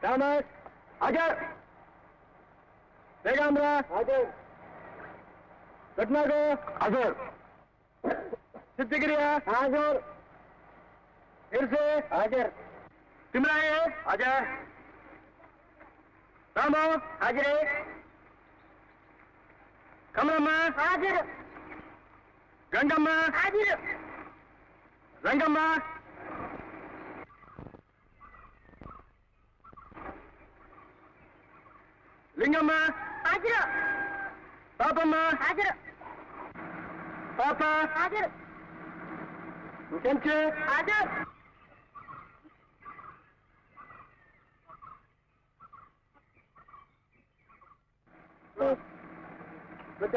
Thomas, Hajar. Begamra, Hajar. Gatnago, Hajar. Siddhigiriya, Hajar. Irse, Hajar. Timraye, Hajar. Ramo, Hajar. Kamrama, Hajar. Gangamma, Hajar. Rangamma. Lingamma ಹಾಜರು. ಪಾಪಮ್ಮ ಹಾಜರು. ಪಾಪ ಹಾಜರು. ಕೆಂಚು ಹಾಜರು.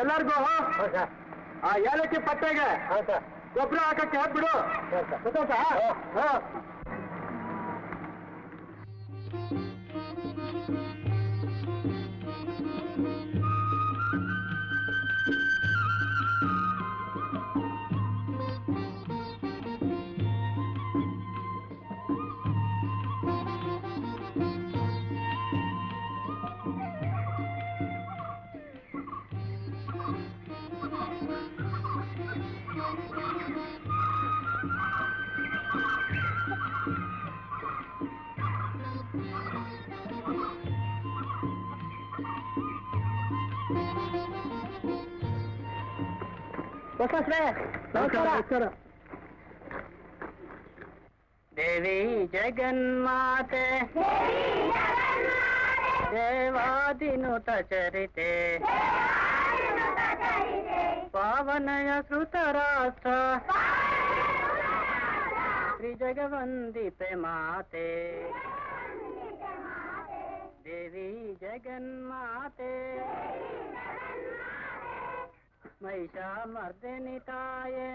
ಎಲ್ಲರಿಗೂ ಆ ಏಲಕ್ಕಿ ಪಟ್ಟೆಗೆ ಗೊಬ್ಬರ ಹಾಕಕ್ಕೆ ಹಾಕ್ಬಿಡು. ಗೊತ್ತಾಯ್ತಾ? ನಮಸ್ಕಾರ. ದೇವಿ ಜಗನ್ಮಾತೆ ದೇವಾದಿನುತ ಚರಿತೆ ಪಾವನಯ ಶ್ರುತರಾಷ್ಟ್ರ ಶ್ರೀ ಜಗವಂದಿತೆ ಮಾತೆ. ದೇವಿ ಜಗನ್ಮಾತೆ ಮಹಿಷಾಮರ್ದಿನಿ ತಾಯೆ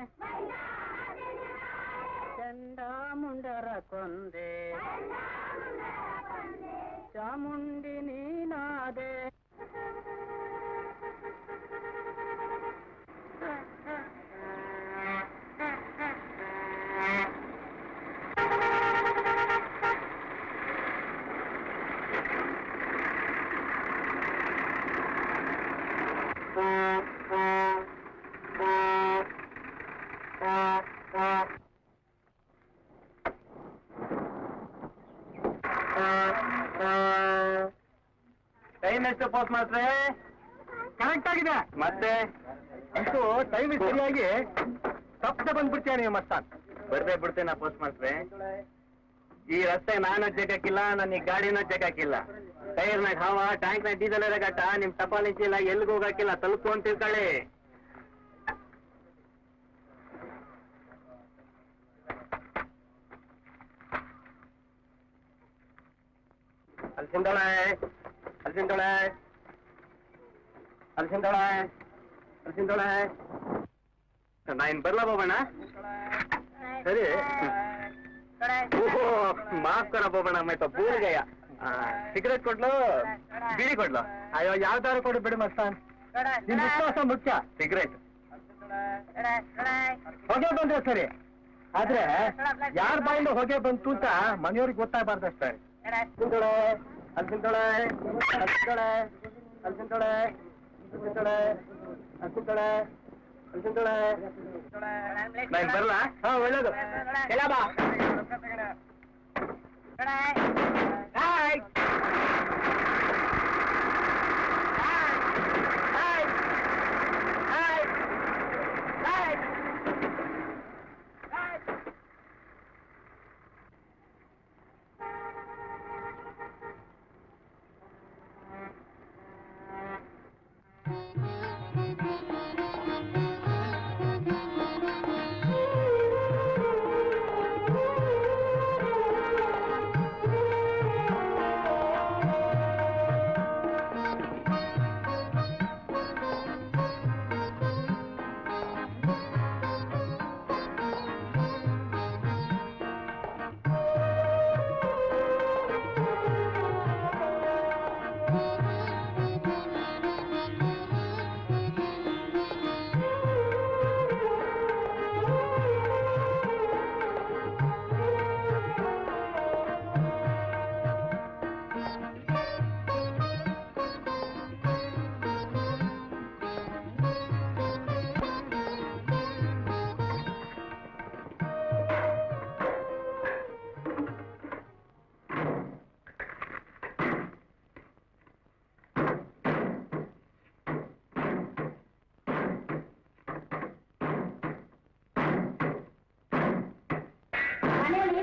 ಚಂಡಾಮುಂಡರ ಕೊಂದೆ ಚಾಮುಂಡಿ ನೀನಾದೆ. ಟೈಮ್ ಎಷ್ಟು ಪೋಸ್ಟ್ ಮಾಡ್ರೆ? ಕರೆಕ್ಟ್ ಆಗಿದೆ. ಮತ್ತೆ ಅಂತೂ ಟೈಮ್ ಸರಿಯಾಗಿ ತಪ್ಪದೆ ಬಂದ್ಬಿಡ್ತೀಯ ನೀವು ಮಸ್ತಾನ್. ಬರ್ದೇ ಬಿಡ್ತೇನೆ ಪೋಸ್ಟ್ ಮಾಡ್ರೆ. ಈ ರಸ್ತೆ ನಾನು ಅಜ್ಜಕ್ಕಾಕಿಲ್ಲ, ನನ್ನ ಈ ಗಾಡಿನೂ ಅಜ್ಜಕ್ಕಾಕಿಲ್ಲ. ಟೈರ್ನಾಗ ಹವಾ, ಟ್ಯಾಂಕ್ನಾಗ ಡೀಸೆಲ್ ಇರಗಟ್ಟ, ನಿಮ್ ಟಪಾಲ್ ನಿಂಚಿಲ್ಲ, ಎಲ್ಲಿಗೂ ಹೋಗಾಕಿಲ್ಲ, ತಲುಪು ಅಂತ ತಿಳ್ಕೊಳ್ಳಿ. ಅಲ್ಸಿಂದೋಳೆ ಅಲ್ಸಿಂದೋಳೆ ಅಲ್ಸಿಂದೋಳೆ ಅಲ್ಸಿಂದೋಳೆ. ನಾ ಇನ್ ಬರ್ಲಾ ಬೋಬಣ್ಣ? ಸರಿ. ಮಾಫ್ ಕರ ಬೋಬಣ್ಣ, ಮೈ ತೋ ಭೂಲ್ ಗಯಾ. ಸಿಗರೇಟ್ ಕೊಡ್ಲು, ಬೀಡಿ ಕೊಡ್ಲು? ಅಯ್ಯೋ ಯಾವ್ದಾರು ಕೊಡು ಬಿಡು ಮಸ್ತಾನ್. ನಿನ್ ವಿಶ್ವಾಸ ಮುಖ್ಯ. ಸಿಗರೇಟ್ ಹೊಗೆ ಬಂದ್ರೆ ಸರಿ, ಆದ್ರೆ ಯಾರ ಬಾಯಿಂದ ಹೊಗೆ ಬಂತು ಅಂತ ಮನೆಯವ್ರಿಗೆ ಗೊತ್ತಾಗಬಾರ್ದಷ್ಟೇ. ಅಲ್ಸಿಂದೋಳೆ ಅಲ್ಸಿಂದೋಳೆ ಅಲ್ಸಿಂದೋಳೆ ಅಲ್ಸಿಂದೋಳೆ ಅಲ್ಸಿಂದೋಳೆ ಅಲ್ಸಿಂದೋಳೆ ಅಲ್ಸಿಂದೋಳೆ. ನಾನು ಬರಲಾ? ಹಾ ಒಳ್ಳೇದು. ಎಲ್ಲ ಬಾ. ಹಾಯ್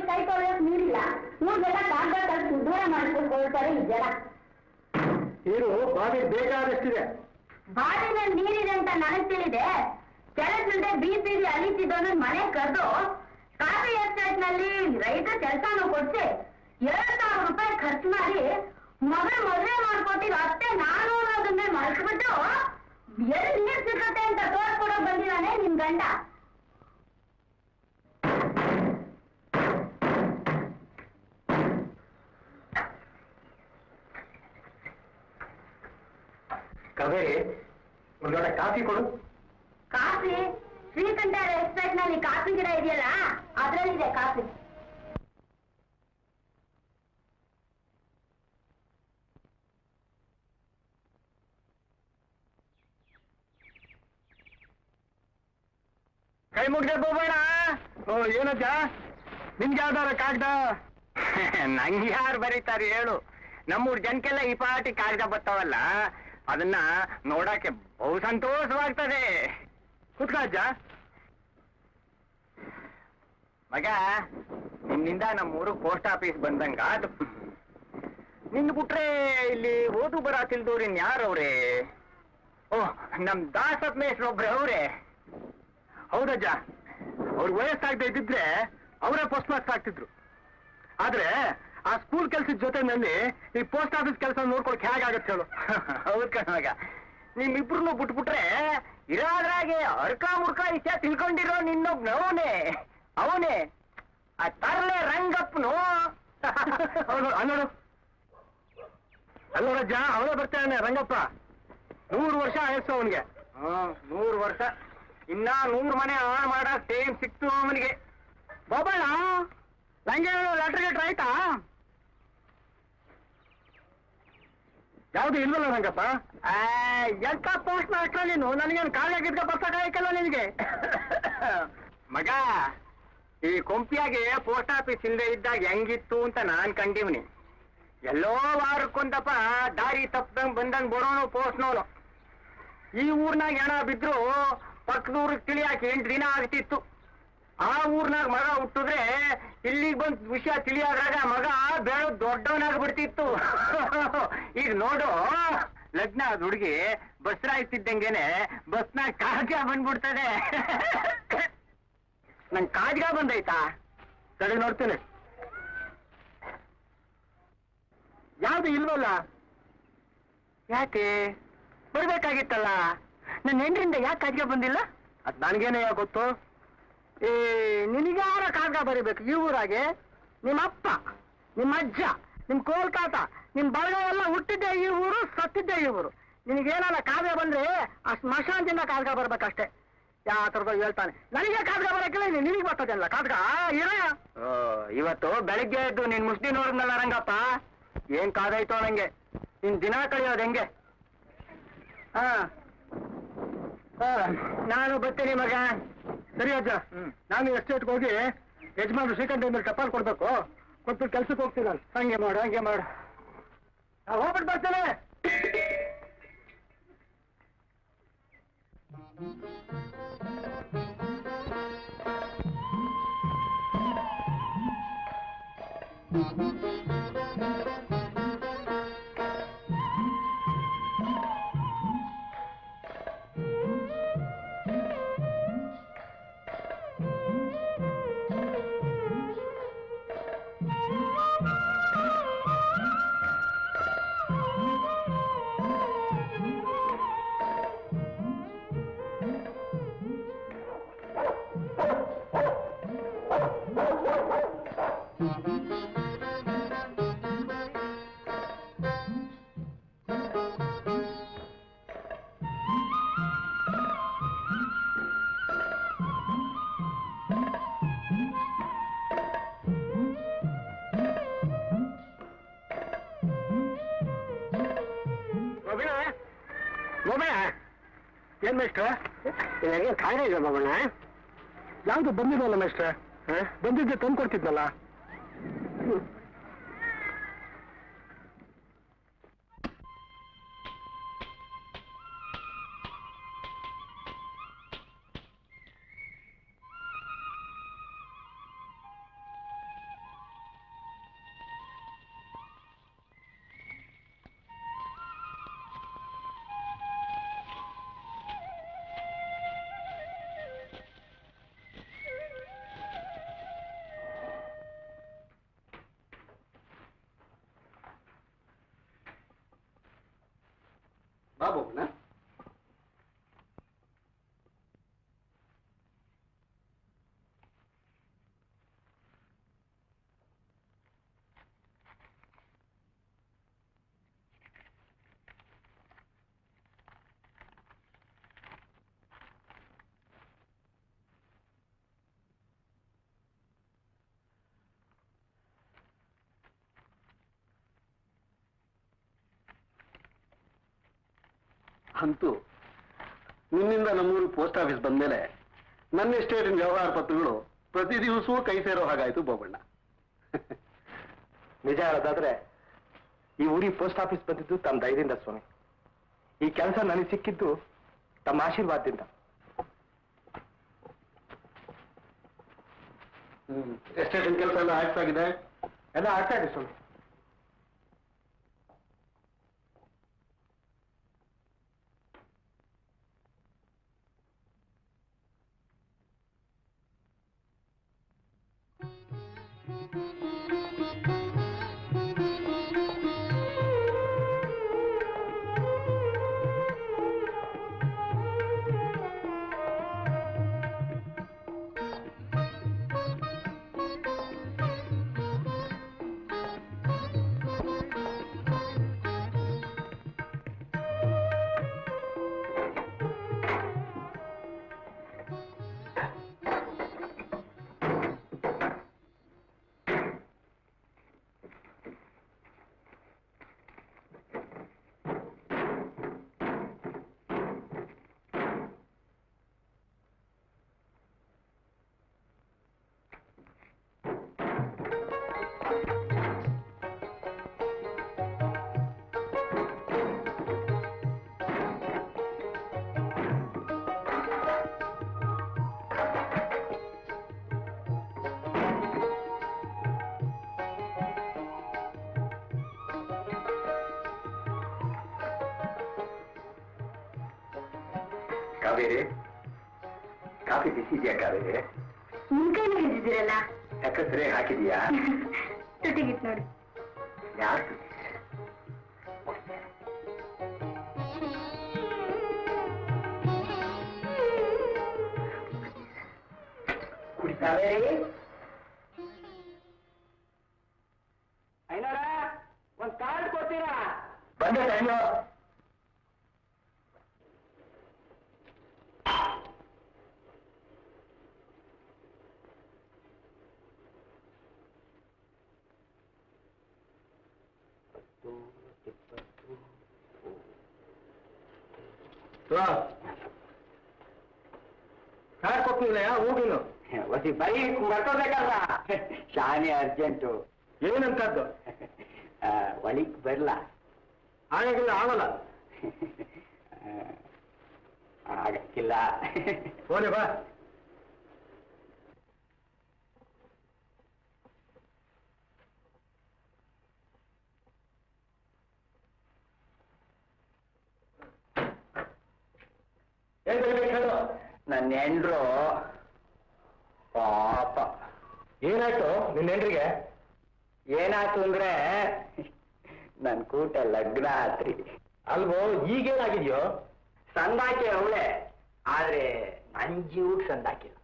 ಕೈ ತೊಳೆಯೋಕ್ ನೀರಿಲ್ಲ. ಊರ್ಗೆಲ್ಲ ಕಾಗದ ಕಳ್ಸಿ ದೂರ ಮಾಡಿಕೊಳ್ತಾರೆ ಈ ಜನ. ನೀರು ಬಾವಿ ಬೇಕಾದಷ್ಟಿದೆ. ಬಾವಿನಲ್ಲಿ ನೀರಿದೆ ಅಂತ ನನಗ್ ತಿಳಿದೆ. ಕೆಲಸವಿಲ್ಲದೆ ಬೀದಿ ಅಲಿತಿದ್ದವನ್ನ ಮನೆ ಕರೆದು ಕಾಫಿ ಎಸ್ಟೇಟ್ ನಲ್ಲಿ ರೈತ ಕೆಲಸನೂ ಕೊಡ್ಸಿ 2,000 ರೂಪಾಯಿ ಖರ್ಚು ಮಾಡಿ ಮದುವೆ ಮಾಡ್ಕೊಟ್ಟಿರೋ ಅತ್ತೆ ನಾನು ಅನ್ನೋದನ್ನೇ ಮರ್ಸ್ಬಿಟ್ಟು ಎಲ್ಲಿ ನೀರ್ ಸಿಗುತ್ತೆ ಅಂತ ತೋರ್ಸ್ಕೊಡೋ ಬಂದಿದ್ದಾನೆ ನಿಮ್ ಗಂಡ. ಕಾವೇರಿ, ಒಂದು ಲೋಟ ಕಾಫಿ ಕೊಡು. ಕಾಫಿ? ಶ್ರೀಕಂಠ ಎಸ್ಟೇಟ್ ನಲ್ಲಿ ಕಾಫಿ ಗಿಡ ಇದೆಯಲ್ಲ, ಅದ್ರಲ್ಲಿದೆ ಕಾಫಿ. ಕೈ ಮುಗ್ದೆ ಬೋಬೇಡ. ಏನಜ್ಜ, ನಿನ್ಗೆ ಯಾವ್ದಾರ ಕಾಗ್ದ? ನಂಗೆ ಯಾರು ಬರೀತಾರೆ ಹೇಳು? ನಮ್ಮೂರ್ ಜನಕ್ಕೆಲ್ಲ ಈ ಪಾಟಿ ಕಾಗದ ಬರ್ತಾವಲ್ಲ, ಅದನ್ನ ನೋಡಕ್ಕೆ ಬಹು ಸಂತೋಷವಾಗ್ತದೆ. ಕುತ್ಕಾಜ್ಜ. ಮಗ, ನಿನ್ನಿಂದ ನಮ್ಮೂರು ಪೋಸ್ಟ್ ಆಫೀಸ್ ಬಂದಂಗ ಅದು. ನಿನ್ ಬಿಟ್ರೆ ಇಲ್ಲಿ ಓದು ಬರ ತಿಳ್ದವ್ರು ಇನ್ಯಾರವ್ರೆ? ಓಹ್, ನಮ್ ದಾಸಪ್ ಮೇಷ್ಟ್ರು ಒಬ್ರೆ ಅವ್ರೆ. ಹೌದಜ್ಜ, ಅವ್ರ ವಯಸ್ಸಾಗದೆ ಇದ್ದಿದ್ರೆ ಅವರೇ ಪೋಸ್ಟ್ ಮಾಸ್ಟರ್ ಆಗ್ತಿದ್ರು. ಆದ್ರೆ ಆ ಸ್ಕೂಲ್ ಕೆಲ್ಸದ ಜೊತೆನಲ್ಲಿ ಈ ಪೋಸ್ಟ್ ಆಫೀಸ್ ಕೆಲಸ ನೋಡ್ಕೊಳಕ್ ಹೇಗಾಗತ್ತೆ ಹೇಳು? ಹೌದ್ ಕಣವಾಗ, ನಿಮ್ಮಿಬ್ರು ಬಿಟ್ಬಿಟ್ರೆ ಇರಾದ್ರಾಗೆ ಅರ್ಕ ಮುರ್ಕ ಇಷ್ಟ ತಿಳ್ಕೊಂಡಿರೋ ನಿನ್ನೊಬ್ನವನೇ ಅವನೇ ಆ ತರ್ಲೆ ರಂಗಪ್ಪನು. ಅಲ್ಲೋರಜ್ಜ, ಅವನೇ ಬರ್ತಾನೆ ರಂಗಪ್ಪ. 100 ವರ್ಷ ಆಯಸ್ಸು ಅವನಿಗೆ. 100 ವರ್ಷ. ಇನ್ನ 100 ಮನೆ ಆನ್ ಮಾಡೋ ಟೈಮ್ ಸಿಕ್ತು ಅವನಿಗೆ. ಬಾಬಣ್ಣ, ನಂಗೆ ಲೆಟರ್ ಗೆಟ್ರ್ ಆಯ್ತಾ? ಯಾವ್ದು ಇಲ್ವಲ್ಲ ರಂಗಪ್ಪ? ಎಂತ ಪೋಸ್ಟ್ ಮಾಸ್ಟರ್ ನೀನು? ನನಗೇನು ಕಾಲ ಗಿದ್ಕ ಬರ್ಸಕ್ಕಾಗಲ್ಲ ನಿನಗೆ. ಮಗ, ಈ ಕೊಂಪಿಯಾಗೆ ಪೋಸ್ಟ್ ಆಫೀಸ್ ಇಲ್ಲದೆ ಇದ್ದಾಗ ಹೆಂಗಿತ್ತು ಅಂತ ನಾನ್ ಕಂಡಿವ್ನಿ. ಎಲ್ಲೋ ವಾರಕ್ಕೊಂದಪ್ಪ ದಾರಿ ತಪ್ಪದಂಗ್ ಬಂದಂಗ್ ಬರೋನು ಪೋಸ್ಟ್ನವನು. ಈ ಊರ್ನಾಗ ಹೆಣ ಬಿದ್ರು ಪಕ್ಕದೂರಿಗೆ ತಿಳಿಯಾಕೆ 8 ದಿನ ಆಗ್ತಿತ್ತು. ಆ ಊರ್ನಾಗ ಮಗ ಹುಟ್ಟಿದ್ರೆ ಇಲ್ಲಿಗೆ ಬಂದ್ ವಿಷಯ ತಿಳಿಯಾದಾಗ ಮಗ ಬೇಡ ದೊಡ್ಡವನಾಗ್ಬಿಡ್ತಿತ್ತು. ಈಗ ನೋಡು, ಲಗ್ನ ಆದ ಹುಡುಗಿ ಬಸ್ರಾಯ್ತಿದ್ದಂಗೆನೆ ಬಸ್ನಾಗ ಕಾಜ್ಗ ಬಂದ್ಬಿಡ್ತದೆ. ನನ್ ಕಾಜ್ಗ ಬಂದೈತಾ? ಸರಿ, ನೋಡ್ತೇನೆ. ಯಾವ್ದು ಇಲ್ವಲ್ಲ? ಯಾಕೆ ಬರ್ಬೇಕಾಗಿತ್ತಲ್ಲ? ನನ್ನ ಹೆಂಡ್ರಿಂದ ಯಾಕೆ ಕಾಜ್ಗ ಬಂದಿಲ್ಲ? ಅದ್ ನನ್ಗೇನೆ ಗೊತ್ತು. ನಿನಗಾರ ಕಾಗದ ಬರೀಬೇಕು ಈ ಊರಾಗೆ? ನಿಮ್ಮ ಅಪ್ಪ, ನಿಮ್ಮ ಅಜ್ಜ, ನಿಮ್ ಕೋಲ್ಕಾತ, ನಿಮ್ ಬಳಗ ಎಲ್ಲ ಹುಟ್ಟಿದ್ದೆ ಈ ಊರು, ಸತ್ತಿದ್ದೆ ಈ ಊರು. ನಿನಗೇನಾರ ಕಾಗದ ಬಂದ್ರೆ ಆ ಸ್ಮಶಾನದಿಂದ ಕಾಗದ ಬರ್ಬೇಕಷ್ಟೇ. ಯಾವ ಥರದ ಹೇಳ್ತಾನೆ, ನನಗೆ ಕಾಗದ ಬರಕ್ಕಿಲ್ಲ, ನಿನಗೆ ಬರ್ತದಲ್ಲ ಕಾಗದ. ಇವತ್ತು ಬೆಳಿಗ್ಗೆ ಎದ್ದು ನಿನ್ ಮುಸ್ದಿ ನೋಡಿದ್ನಲ್ಲ ರಂಗಪ್ಪ, ಏನ್ ಕಾದಾಯ್ತೋ ನಂಗೆ. ನಿನ್ ದಿನ ಕಳಿಯೋದು ಹೆಂಗೆ? ನಾನು ಬರ್ತೀನಿ ಮಗ. ಸರಿ ಅಜ್ಜ, ನಾನು ಎಸ್ಟೇಟ್ಗೆ ಹೋಗಿ ಯಜಮಾನ್ರು ಶ್ರೀಕಂಠ ಮೇಲೆ ಟಪಾಲ್ ಕೊಡ್ಬೇಕು, ಕೊಟ್ಟು ಕೆಲ್ಸಕ್ಕೆ ಹೋಗ್ತೀನಿ ನಾನು. ಹಂಗೆ ಮಾಡು, ಹಂಗೆ ಮಾಡು. ನಾವು ಹೋಗ್ಬಿಟ್ಟು ಬರ್ತೇನೆ. ಏನ್ ಮೇಷ್ಟ್ರ, ಕಾರಣ ಇಲ್ಲ ಬಾಬಣ್ಣ? ಯಾವ್ದು ಬಂದಿಲ್ವಲ್ಲ ಮೇಷ್ಟ್ರ? ಬಂದಿದ್ದೆ ತಂದು ಕೊಡ್ತಿದ್ನಲ್ಲ. ಬೋಬಣ್ಣ. ಅಂತೂ ನಿನ್ನಿಂದ ನಮ್ಮೂರು ಪೋಸ್ಟ್ ಆಫೀಸ್ ಬಂದ್ಮೇಲೆ ನನ್ನ ಎಸ್ಟೇಟಿನ ವ್ಯವಹಾರ ಪತ್ರಗಳು ಪ್ರತಿ ದಿವಸವೂ ಕೈ ಸೇರೋ ಹಾಗಾಯ್ತು ಬೋಬಣ್ಣ. ನಿಜ ಹೇಳೋದಾದ್ರೆ ಈ ಊರಿಗೆ ಪೋಸ್ಟ್ ಆಫೀಸ್ ಬಂದಿದ್ದು ತಮ್ಮ ದಯದಿಂದ ಸ್ವಾಮಿ. ಈ ಕೆಲಸ ನನಗೆ ಸಿಕ್ಕಿದ್ದು ತಮ್ಮ ಆಶೀರ್ವಾದದಿಂದ. ಎಸ್ಟೇಟಿನ ಕೆಲಸ ಎಲ್ಲ ಆಗ್ತಾಗಿದೆ? ಎಲ್ಲ ಆಗ್ತಾ ಇದೆ ಸ್ವಾಮಿ. ಕಾವೇರಿ, ಕಾಫಿ ಬಿಸಿ ಇದೆಯಾ ಕಾವೇರಿ? ನಿಮ್ ಕೈಲಿ ಹಿಡಿದಿದ್ದೀರಲ್ಲ. ಯಾಕೆ ಸರಿ ಹಾಕಿದೀಯಾ? ತುಟಿಗಿತ್ತು ನೋಡಿ. ಯಾರು ಕುಡಿ ಕಾವೇರಿ. ಐನೋರ ಒಂದ್ ಕಾರ್ಡ್ ಕೊಡ್ತೀರಾ? ಬಂದೆ ಟೈಮು. ಕಾರ್ಡ್ ಕೊಟ್ಟಿಲ್ಲ ಹೂವಿನು ಒಸಿ ಬರೀ ಬರ್ಕೋಬೇಕಲ್ಲ, ಶಾನೆ ಅರ್ಜೆಂಟು. ಏನಂತದ್ದು? ಒಳಿಕ್ ಬರ್ಲ? ಹಾಗಾಗಿಲ್ಲ, ಆಗಲ್ಲ. ಆಗಕ್ಕಿಲ್ಲ. ಹೋಲೆ ಬಾ. ನನ್ನ ಹೆಂಡ್ರು ಪಾಪ. ಏನಾಯ್ತು ನಿನ್ನ ಹೆಂಡ್ರಿಗೆ? ಏನಾಯ್ತು ಅಂದ್ರೆ ನನ್ ಕೂಟ ಲಗ್ನ ಆತ್ರಿ. ಅಲ್ವೋ, ಈಗೇನಾಗಿದ್ಯೋ? ಸಂದಾಕಿ ಅವಳೆ, ಆದ್ರೆ ನನ್ ಜೀವಕ್ಕೆ ಸಂದಾಕಿಲ್ಲ.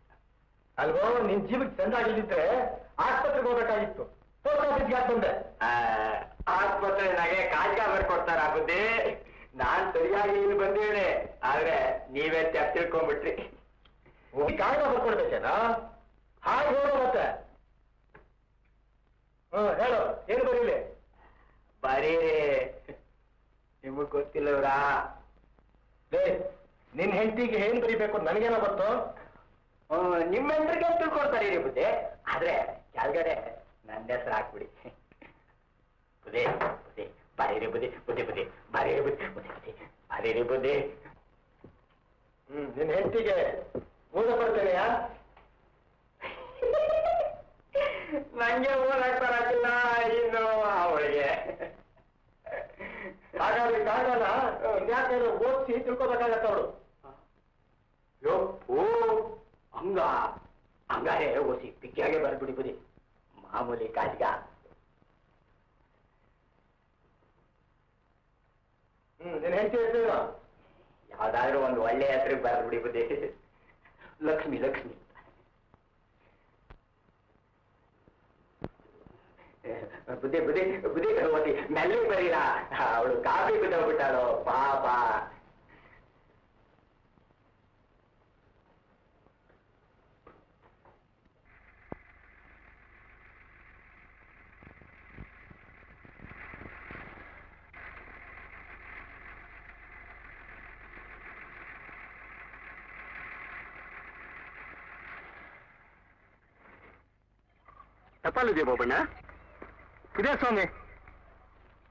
ಅಲ್ವೋ, ನಿನ್ ಜೀವಕ್ಕೆ ಚಂದಾಗಿದ್ದಿದ್ರೆ ಆಸ್ಪತ್ರೆಗೆ ಹೋಗ್ಬೇಕಾಗಿತ್ತು. ಪೋಸ್ಟ್ ಆಫೀಸ್ಗೆ ಯಾಕೆ ಬಂದೆ? ಆಸ್ಪತ್ರೆನಾಗೆ ಕಾಜಾ ಬರ್ಕೊಡ್ತಾರ ಬುದ್ಧಿ. ನಾನ್ ಸರಿಯಾಗಿ ಇಲ್ಲಿ ಬಂದೇನೆ, ಆದ್ರೆ ನೀವೇ ತಪ್ಪು ತಿಳ್ಕೊಂಡ್ಬಿಟ್ರಿ. ಕಾಗದ ಬರ್ಕೊಡ್ಬೇಕೇನಾ? ಹಾಗೆ ಹೇಳೋ ಮತ್ತೆ. ಹೇಳು, ಏನು ಬರೀಲಿ? ಬರೀರಿ, ನಿಮಗ್ ಗೊತ್ತಿಲ್ಲವ್ರಾ? ನಿನ್ ಹೆಂಡತಿಗೆ ಏನ್ ಬರೀಬೇಕು ನನಗೇನೋ ಗೊತ್ತು. ನಿಮ್ಮ ಹೆಂಡ್ರಿಗೆ ತಿಳ್ಕೊಡ್ತಾರೆ ರೀ ಬುದ್ಧಿ, ಆದ್ರೆ ಕೆಳಗಡೆ ನನ್ನ ಹೆಸರು ಹಾಕ್ಬಿಡಿ. ಬುದ್ಧಿ ಬುದ್ಧಿ ಬರೀರಿ ಬುದ್ಧಿ, ಬುದ್ಧಿ ಬುದ್ಧಿ ಬರೀರಿ ಬುದ್ಧಿ, ಬುದ್ಧಿ ಬುದ್ಧಿ ಬರೀರಿ ಬುದ್ಧಿ. ನಿನ್ ಹೆಂಡತಿಗೆ ಊಟ ಬರ್ತೇನೆಯಾ? ನಂಗೆ ಓದಕ್ ಬರಕಿಲ್ಲ ಇನ್ನು ಅವಳಿಗೆ. ಹಾಗಾದ್ರೆ ಕಾಗಲ್ಲ, ಯಾಕೆ ಓದಿಸಿ ತಿಳ್ಕೊಬೇಕಾಗತ್ತ ಅವಳು. ಯೋ ಹಂಗಾರೆ ಓಸಿ ಪಿಕ್ಕಿಯಾಗೆ ಬರ್ಬಿಡಿ ಬುದ್ಧಿ, ಮಾಮೂಲಿ ಕಾಜ್ಗ. ನೀನ್ ಹೆಂಡತಿ ಹೆಸರು ಯಾವ್ದಾದ್ರೂ ಒಂದು ಒಳ್ಳೆ ಹೆಸರಿಗೆ ಬರ ಬಿಡಿ ಬುದ್ಧಿ. ಲಕ್ಷ್ಮಿ ಲಕ್ಷ್ಮಿ. ಬುದ್ಧಿ ಬುದ್ಧಿ ಬುದ್ಧಿ ಗರ್ಭವತಿ ಮೆಲ್ಲಿ ಬರೀಲ, ಅವಳು ಕಾಫಿ ಬಿದ್ದೋಗ್ಬಿಟ್ಟಾಳು ಪಾಪ. ಟಪಾಲಿದೆಯಾ ಬಾಬಣ್ಣ? ಇದೆ ಸ್ವಾಮಿ.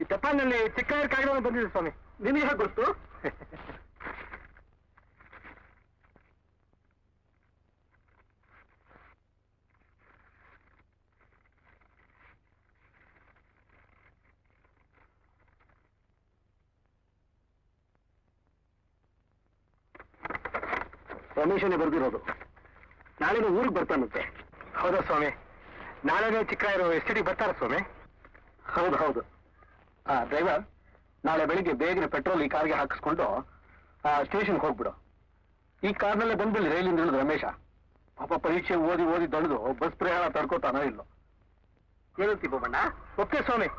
ಈ ಟಪಾಲ್ನಲ್ಲಿ ಚಿಕ್ಕ ಕಾಗದ ಬಂದಿದೆ ಸ್ವಾಮಿ. ನಿಮಗೆ ಹೇಗೆ ಗೊತ್ತು? ರಮೇಶನೇ ಬರ್ದಿರೋದು. ನಾಳೆನೇ ಊರಿಗೆ ಬರ್ತಾನಂತೆ. ಹೌದಾ ಸ್ವಾಮಿ? ನಾಳೆನೇ ಚಿಕ್ಕ ಎಸ್ಟಿಡಿ ಬರ್ತಾರ ಸ್ವಾಮಿ? ಹೌದು ಹೌದು. ಡ್ರೈವರ್, ನಾಳೆ ಬೆಳಿಗ್ಗೆ ಬೇಗನೆ ಪೆಟ್ರೋಲ್ ಈ ಕಾರ್ಗೆ ಹಾಕಿಸ್ಕೊಂಡು ಸ್ಟೇಷನ್ಗೆ ಹೋಗ್ಬಿಡು. ಈ ಕಾರ್ನಲ್ಲೇ ಬಂದ್ಬಿಡಿ ರೈಲಿಂದ ಇಳಿದು ರಮೇಶ. ಪಾಪ ಪರೀಕ್ಷೆ ಓದಿ ಓದಿ ದೊಡ್ಡದು ಬಸ್ ಪ್ರಯಾಣ ತಡ್ಕೋತಾನೋ ಇಲ್ಲೋ. ಏನಂತೀ ಬೋಬಣ್ಣ? ಓಕೆ ಸ್ವಾಮಿ.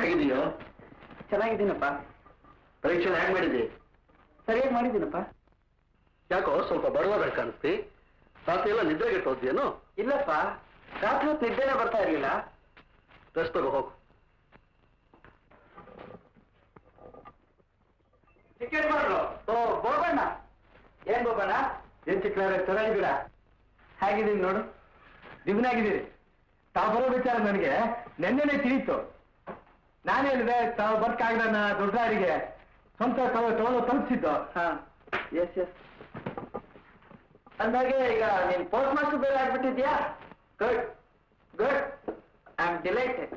ಹೇಗಿದೆಯೋ? ಚೆನ್ನಾಗಿದ್ದೀನಪ್ಪ. ಪರೀಕ್ಷೆ ಹೇಗೆ ಮಾಡಿದ್ದಿ? ಸರಿಯಾಗಿ ಮಾಡಿದ್ದೀನಪ್ಪ. ಯಾಕೋ ಸ್ವಲ್ಪ ಬಡವಾದ ಕಾಣಿಸ್ತಿ? ರಾತ್ರಿ ಎಲ್ಲ ನಿದ್ರೆಗೆಟ್ಟು ಹೋದ್ಯೇನು? ಇಲ್ಲಪ್ಪ, ರಾತ್ರಿ ಹೊತ್ತು ನಿದ್ದೆನೇ ಬರ್ತಾ ಇರ್ಲಿಲ್ಲ. ರೆಸ್ಟ್ ತಗೋ, ಹೋಗು. ಟಿಕೆಟ್ ಮಾಡ್ರು. ಓ ಬೋಬಣ್ಣ, ಏನ್ ಬೋಬಣ್ಣ? ಏನ್ ಚಿಕ್ಕಲಾರೆ, ಚೆನ್ನಾಗಿದ್ದೀರಾ? ಹೇಗಿದ್ದೀನಿ ನೋಡು. ದಿವ್ನಾಗಿದ್ದೀರಿ. ತಾವು ಬರೋ ವಿಚಾರ ನನಗೆ ನೆನ್ನೆನೆ ತಿಳಿಯಿತು. ನಾನೇ ಹೇಳಿದೆ ತಾವು ಬರ್ಕಾಗ್ದನ್ನ ದೊಡ್ಡಾರಿಗೆ ಸ್ವಂತ ತಗೊಂಡು ತಲುಪಿಸಿದ್ದು. ಹಾ, ಎಸ್ ಎಸ್. ಅಂದಾಗೆ ಈಗ ನೀನ್ ಪೋಸ್ಟ್ ಮಾಸ್ಟರ್ ಬೇರೆ ಆಗ್ಬಿಟ್ಟಿದ್ಯಾ? Good good, I am delighted.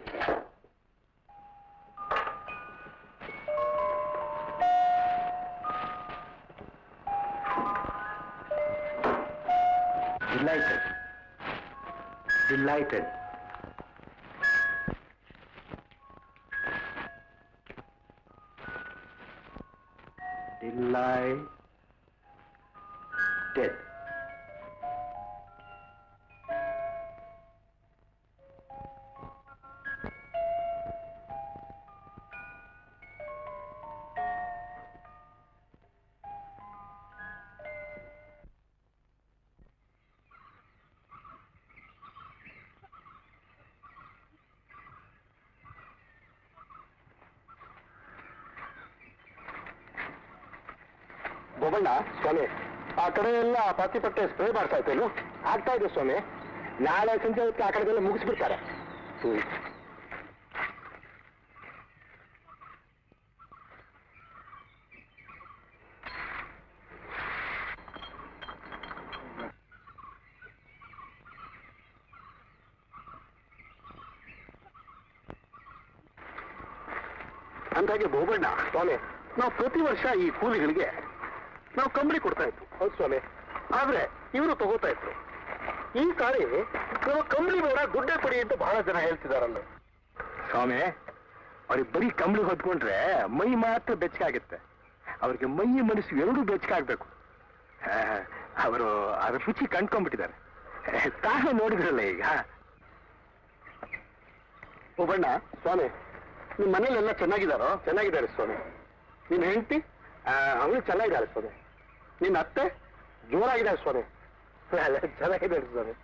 Delighted. Delighted. Delighted. ಗೋಬಣ್ಣ ಸ್ವಾಮಿ, ಆ ಕಡೆ ಎಲ್ಲ ಪತ್ತೆ ಸ್ಪ್ರೇ ಮಾಡ್ತಾ ಇದ್ದೇನು? ಆಗ್ತಾ ಇದೆ ಸ್ವಾಮಿ. ನಾಳೆ ಸಂಜೆ ಹೊತ್ತಿಗೆ ಆ ಕಡೆಗೆಲ್ಲ ಮುಗಿಸ್ಬಿಡ್ತಾರೆ. ಅಂದಾಗೆ ಗೋಬಣ್ಣ ಸ್ವಾಮಿ, ನಾವು ಪ್ರತಿ ವರ್ಷ ಈ ಕೂಲಿಗಳಿಗೆ ನಾವು ಕಂಬಳಿ ಕೊಡ್ತಾ ಇತ್ತು. ಹೌದು ಸ್ವಾಮಿ. ಆದ್ರೆ ಇವರು ತಗೋತಾ ಇದ್ರು. ಈ ಸಾರಿ ನಾವು ಕಂಬಳಿ ಬೇಡ, ದುಡ್ಡೇ ಕೊಡಿ ಅಂತ ಬಹಳ ಜನ ಹೇಳ್ತಿದಾರಲ್ಲ ಸ್ವಾಮಿ. ಅವ್ರಿಗೆ ಬರೀ ಕಂಬಳಿ ಹೊತ್ಕೊಂಡ್ರೆ ಮೈ ಮಾತ್ರ ಬೆಚ್ಚಗೆ ಆಗುತ್ತೆ. ಅವ್ರಿಗೆ ಮೈ ಮನಸ್ಸು ಎರಡೂ ಬೆಚ್ಚಗೆ ಆಗ್ಬೇಕು. ಅವರು ಅದ್ರ ರುಚಿ ಕಂಡ್ಕೊಂಡ್ಬಿಟ್ಟಿದ್ದಾರೆ. ತಾನೇ ನೋಡಿದ್ರಲ್ಲ ಈಗ. ಗೋಬಣ್ಣ ಸ್ವಾಮಿ, ನಿಮ್ಮ ಮನೇಲೆಲ್ಲ ಚೆನ್ನಾಗಿದ್ದಾರೋ? ಚೆನ್ನಾಗಿದ್ದಾರೆ ಸ್ವಾಮಿ. ನಿನ್ನ ಹೆಂಡತಿ ಅವಳು ಚೆನ್ನಾಗಿದ್ದಾರೆ ಸ್ವಾಮಿ. ನಿನ್ನ ಅತ್ತೆ ಜೋರಾಗಿದ್ದಾರೆ ಸ್ವಾಮಿ. ಚೆನ್ನಾಗಿದ್ದಾರೆ ಸ್ವಾಮಿ.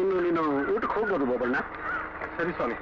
ಇನ್ನು ನೀನು ಊಟಕ್ಕೆ ಹೋಗ್ಬೋದು ಬೋಬಣ್ಣ. ಸರಿ ಸ್ವಾಮಿ.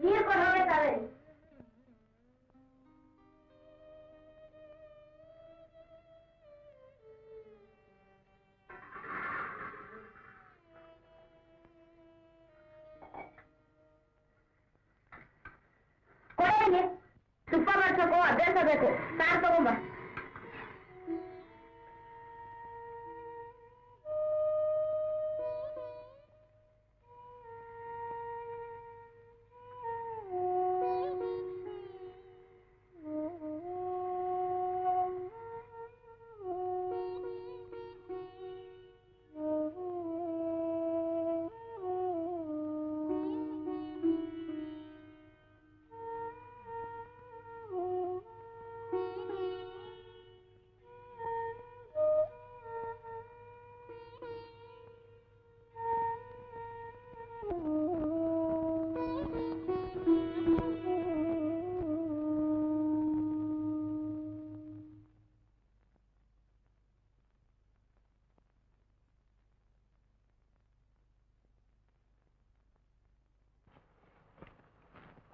ನೀರು ಕೊಂಡು ಹೋಗ್ಬೇಕಾದ್ರೆ ಕೊಡೋರಿಗೆ ತುಪ್ಪ ಮಾಡ್ಸಬೇಕು, ಅಭ್ಯಾಸ ಬೇಕು. ಸಾರು ತಗೊಂಬ.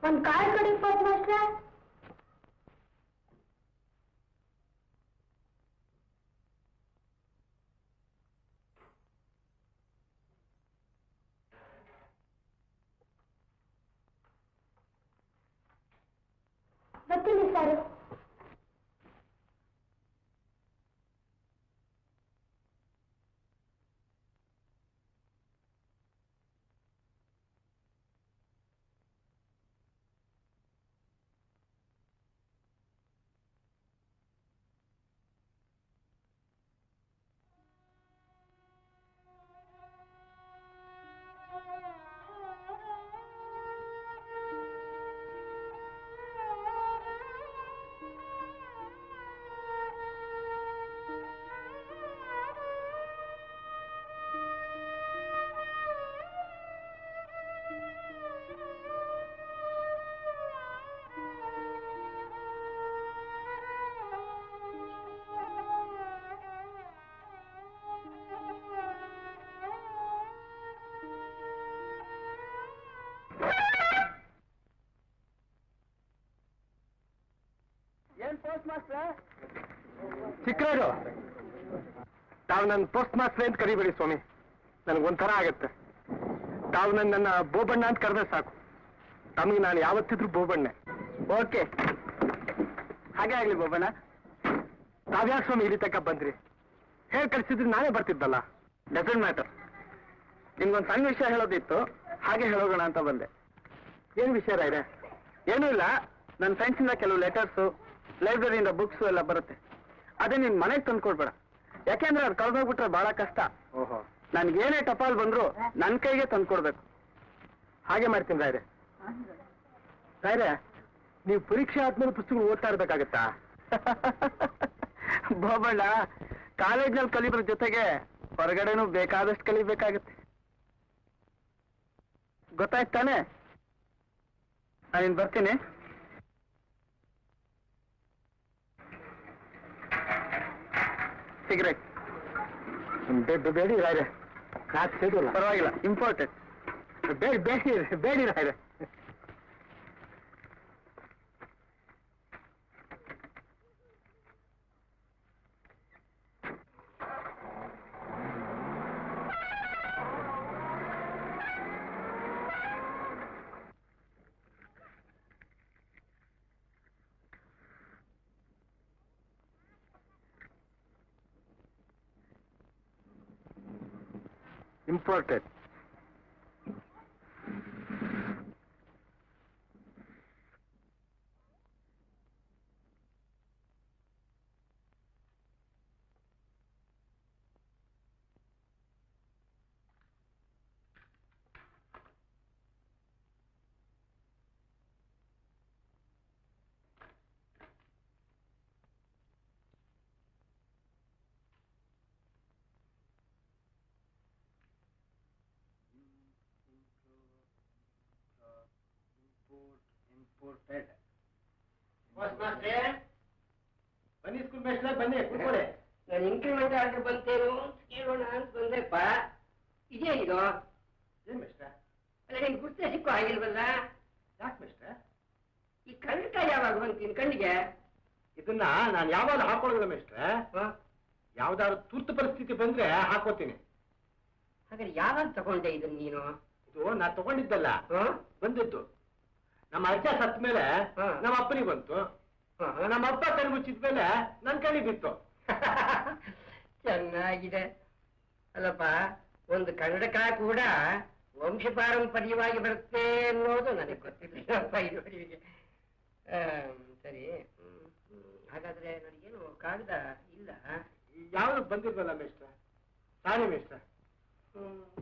ಒಂದ್ ಕಾಲ್ ಕೊಡಿ ಪೋಸ್ಟ್ ಮಾಸ್ಟ್ರೆ. ಬರ್ತೀನಿ ಸರ್. ಚಿಕ್ಕರು ತಾವು ನನ್ನ ಪೋಸ್ಟ್ ಮಾಸ್ಟರ್ ಅಂತ ಕರಿಬೇಡಿ ಸ್ವಾಮಿ, ನನಗೊಂಥರ ಆಗತ್ತೆ. ತಾವು ನನ್ನ ಬೋಬಣ್ಣ ಅಂತ ಕರೆದ್ರೆ ಸಾಕು. ತಮಗೆ ನಾನು ಯಾವತ್ತಿದ್ರು ಬೋಬಣ್ಣೆ. ಓಕೆ, ಹಾಗೆ ಆಗ್ಲಿ ಬೋಬಣ್ಣ. ತಾವ್ಯಾಕೆ ಸ್ವಾಮಿ ಇಲ್ಲಿ ತಕ್ಕ ಬಂದ್ರಿ? ಹೇಳಿ ಕಳಿಸಿದ್ರೆ ನಾನೇ ಬರ್ತಿದ್ದಲ್ಲ. Doesn't matter. ನಿಮ್ಗೊಂದು ಸಣ್ಣ ವಿಷಯ ಹೇಳೋದಿತ್ತು, ಹಾಗೆ ಹೇಳೋಗೋಣ ಅಂತ ಬಂದೆ. ಏನು ವಿಷಯ ಇದೆ? ಏನೂ ಇಲ್ಲ. ನನ್ನ ಫ್ರೆಂಡ್ಸಿಂದ ಕೆಲವು ಲೆಟರ್ಸು, ಲೈಬ್ರರಿಯಿಂದ ಬುಕ್ಸು ಎಲ್ಲ ಬರುತ್ತೆ. ಅದೇ ನಿನ್ ಮನೆಗೆ ತಂದ್ಕೊಡ್ಬೇಡ, ಯಾಕೆಂದ್ರೆ ಅದು ಕಳ್ದೋಗ್ಬಿಟ್ರೆ ಬಹಳ ಕಷ್ಟ. ಓಹೋ, ನನ್ಗೇನೇ ಟಪಾಲ್ ಬಂದ್ರು ನನ್ನ ಕೈಗೆ ತಂದ್ಕೊಡ್ಬೇಕು. ಹಾಗೆ ಮಾಡ್ತೀನಿ ರಾಯ್ರೆ. ರಾಯ್ರೆ, ನೀವು ಪರೀಕ್ಷೆ ಆದ್ಮೇಲೆ ಪುಸ್ತಕಗಳು ಓದ್ತಾ ಇರ್ಬೇಕಾಗತ್ತಾ? ಬೋಬಣ್ಣ, ಕಾಲೇಜ್ನಲ್ಲಿ ಕಲಿಯೋದ್ರ ಜೊತೆಗೆ ಹೊರಗಡೆನೂ ಬೇಕಾದಷ್ಟು ಕಲಿಬೇಕಾಗತ್ತೆ. ಗೊತ್ತಾಯ್ತು ತಾನೆ? ನಾನಿನ್ ಬರ್ತೀನಿ. ಸಿಗರೇಟ್ ಬೇಡಿ ರಾಯ್ರೆ. ಕಾಸು ಸಿಗೋಲ್ಲ, ಪರವಾಗಿಲ್ಲ, ಇಂಪಾರ್ಟೆಂಟ್. ಬೇಡಿ ರಾಯ್ರೆ. Important. Imported. ಬನ್ನಿ ಸ್ಕೂಲ್ ಮೇಸ್ಟ್ರೆ, ಬನ್ನಿ ಕೂತ್ಕೊಳ್ಳಿ. ನಾನು ಇನ್ಕ್ರಿಮೆಂಟ್ ಆರ್ಡರ್ ಬಂತೇನು ಕೇಳೋಣ ಅಂತ ಬಂದೆಪ್ಪ. ಇದೇನಿದು? ಏನ್ ಮೇಸ್ಟ್ರೆ? ಅಲ್ಲ, ನಿನ್ ಗುರ್ತೆ ಸಿಕ್ಕೋ ಆಗಿಲ್ವಲ್ಲ? ಯಾಕೆ ಮೇಸ್ಟ್ರೆ? ಈ ಕಣ್ಣಿಕಾಯಿ ಯಾವಾಗ ಬಂತೀನಿ ಕಣ್ಣಿಗೆ? ಇದನ್ನ ನಾನು ಯಾವಾಗ ಹಾಕೊಳ್ಳೋದಿಲ್ಲ ಮೇಸ್ಟ್ರೆ. ಯಾವ್ದಾದ್ರು ತುರ್ತು ಪರಿಸ್ಥಿತಿ ಬಂದ್ರೆ ಹಾಕೋತೀನಿ. ಹಾಗಾದ್ರೆ ಯಾವಾಗ ತಗೊಂಡೆ ಇದನ್ನ ನೀನು? ಇದು ನಾ ತಗೊಂಡಿದ್ದಲ್ಲ, ಬಂದಿದ್ದು. ನಮ್ಮ ಅಜ್ಜ ಸತ್ ಮೇಲೆ ನಮ್ಮ ಅಪ್ಪನಿಗೆ ಬಂತು, ನಮ್ಮ ಅಪ್ಪ ಕಣ್ಣು ಮುಚ್ಚಿದ್ಮೇಲೆ ನನ್ ಕಣ್ಣಿಗೆ ಬಿತ್ತು. ಚೆನ್ನಾಗಿದೆ ಅಲ್ಲಪ್ಪ. ಒಂದು ಕನ್ನಡಕ ಕೂಡ ವಂಶ ಪಾರಂಪರ್ಯವಾಗಿ ಬರುತ್ತೆ ಅನ್ನೋದು ನನಗೆ ಗೊತ್ತಿರಲಿಲ್ಲಪ್ಪ ಇದುವರೆಗೆ. ಸರಿ, ಹಾಗಾದ್ರೆ ನನಗೇನು ಕಾಗದ ಇಲ್ಲ. ಯಾವ್ದು ಬಂದಿಲ್ವಲ್ಲ ಮೇಸ್ಟ್ರ? ಸಾರಿ ಮೇಸ್ಟ್ರ.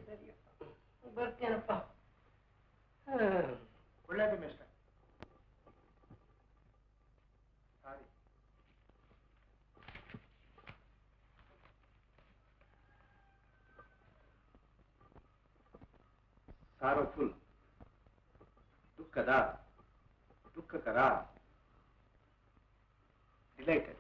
ಸರಿಯಪ್ಪ, ಬರ್ತೇನಪ್ಪ. ಒಳ್ಳೇದು ಮೇಸ್ಟ್ರ. ಸಾರಿ. ಸಾರೋಫುಲ್, ದುಃಖದ, ದುಃಖಕರ, ಡಿಲೈಟೆಡ್.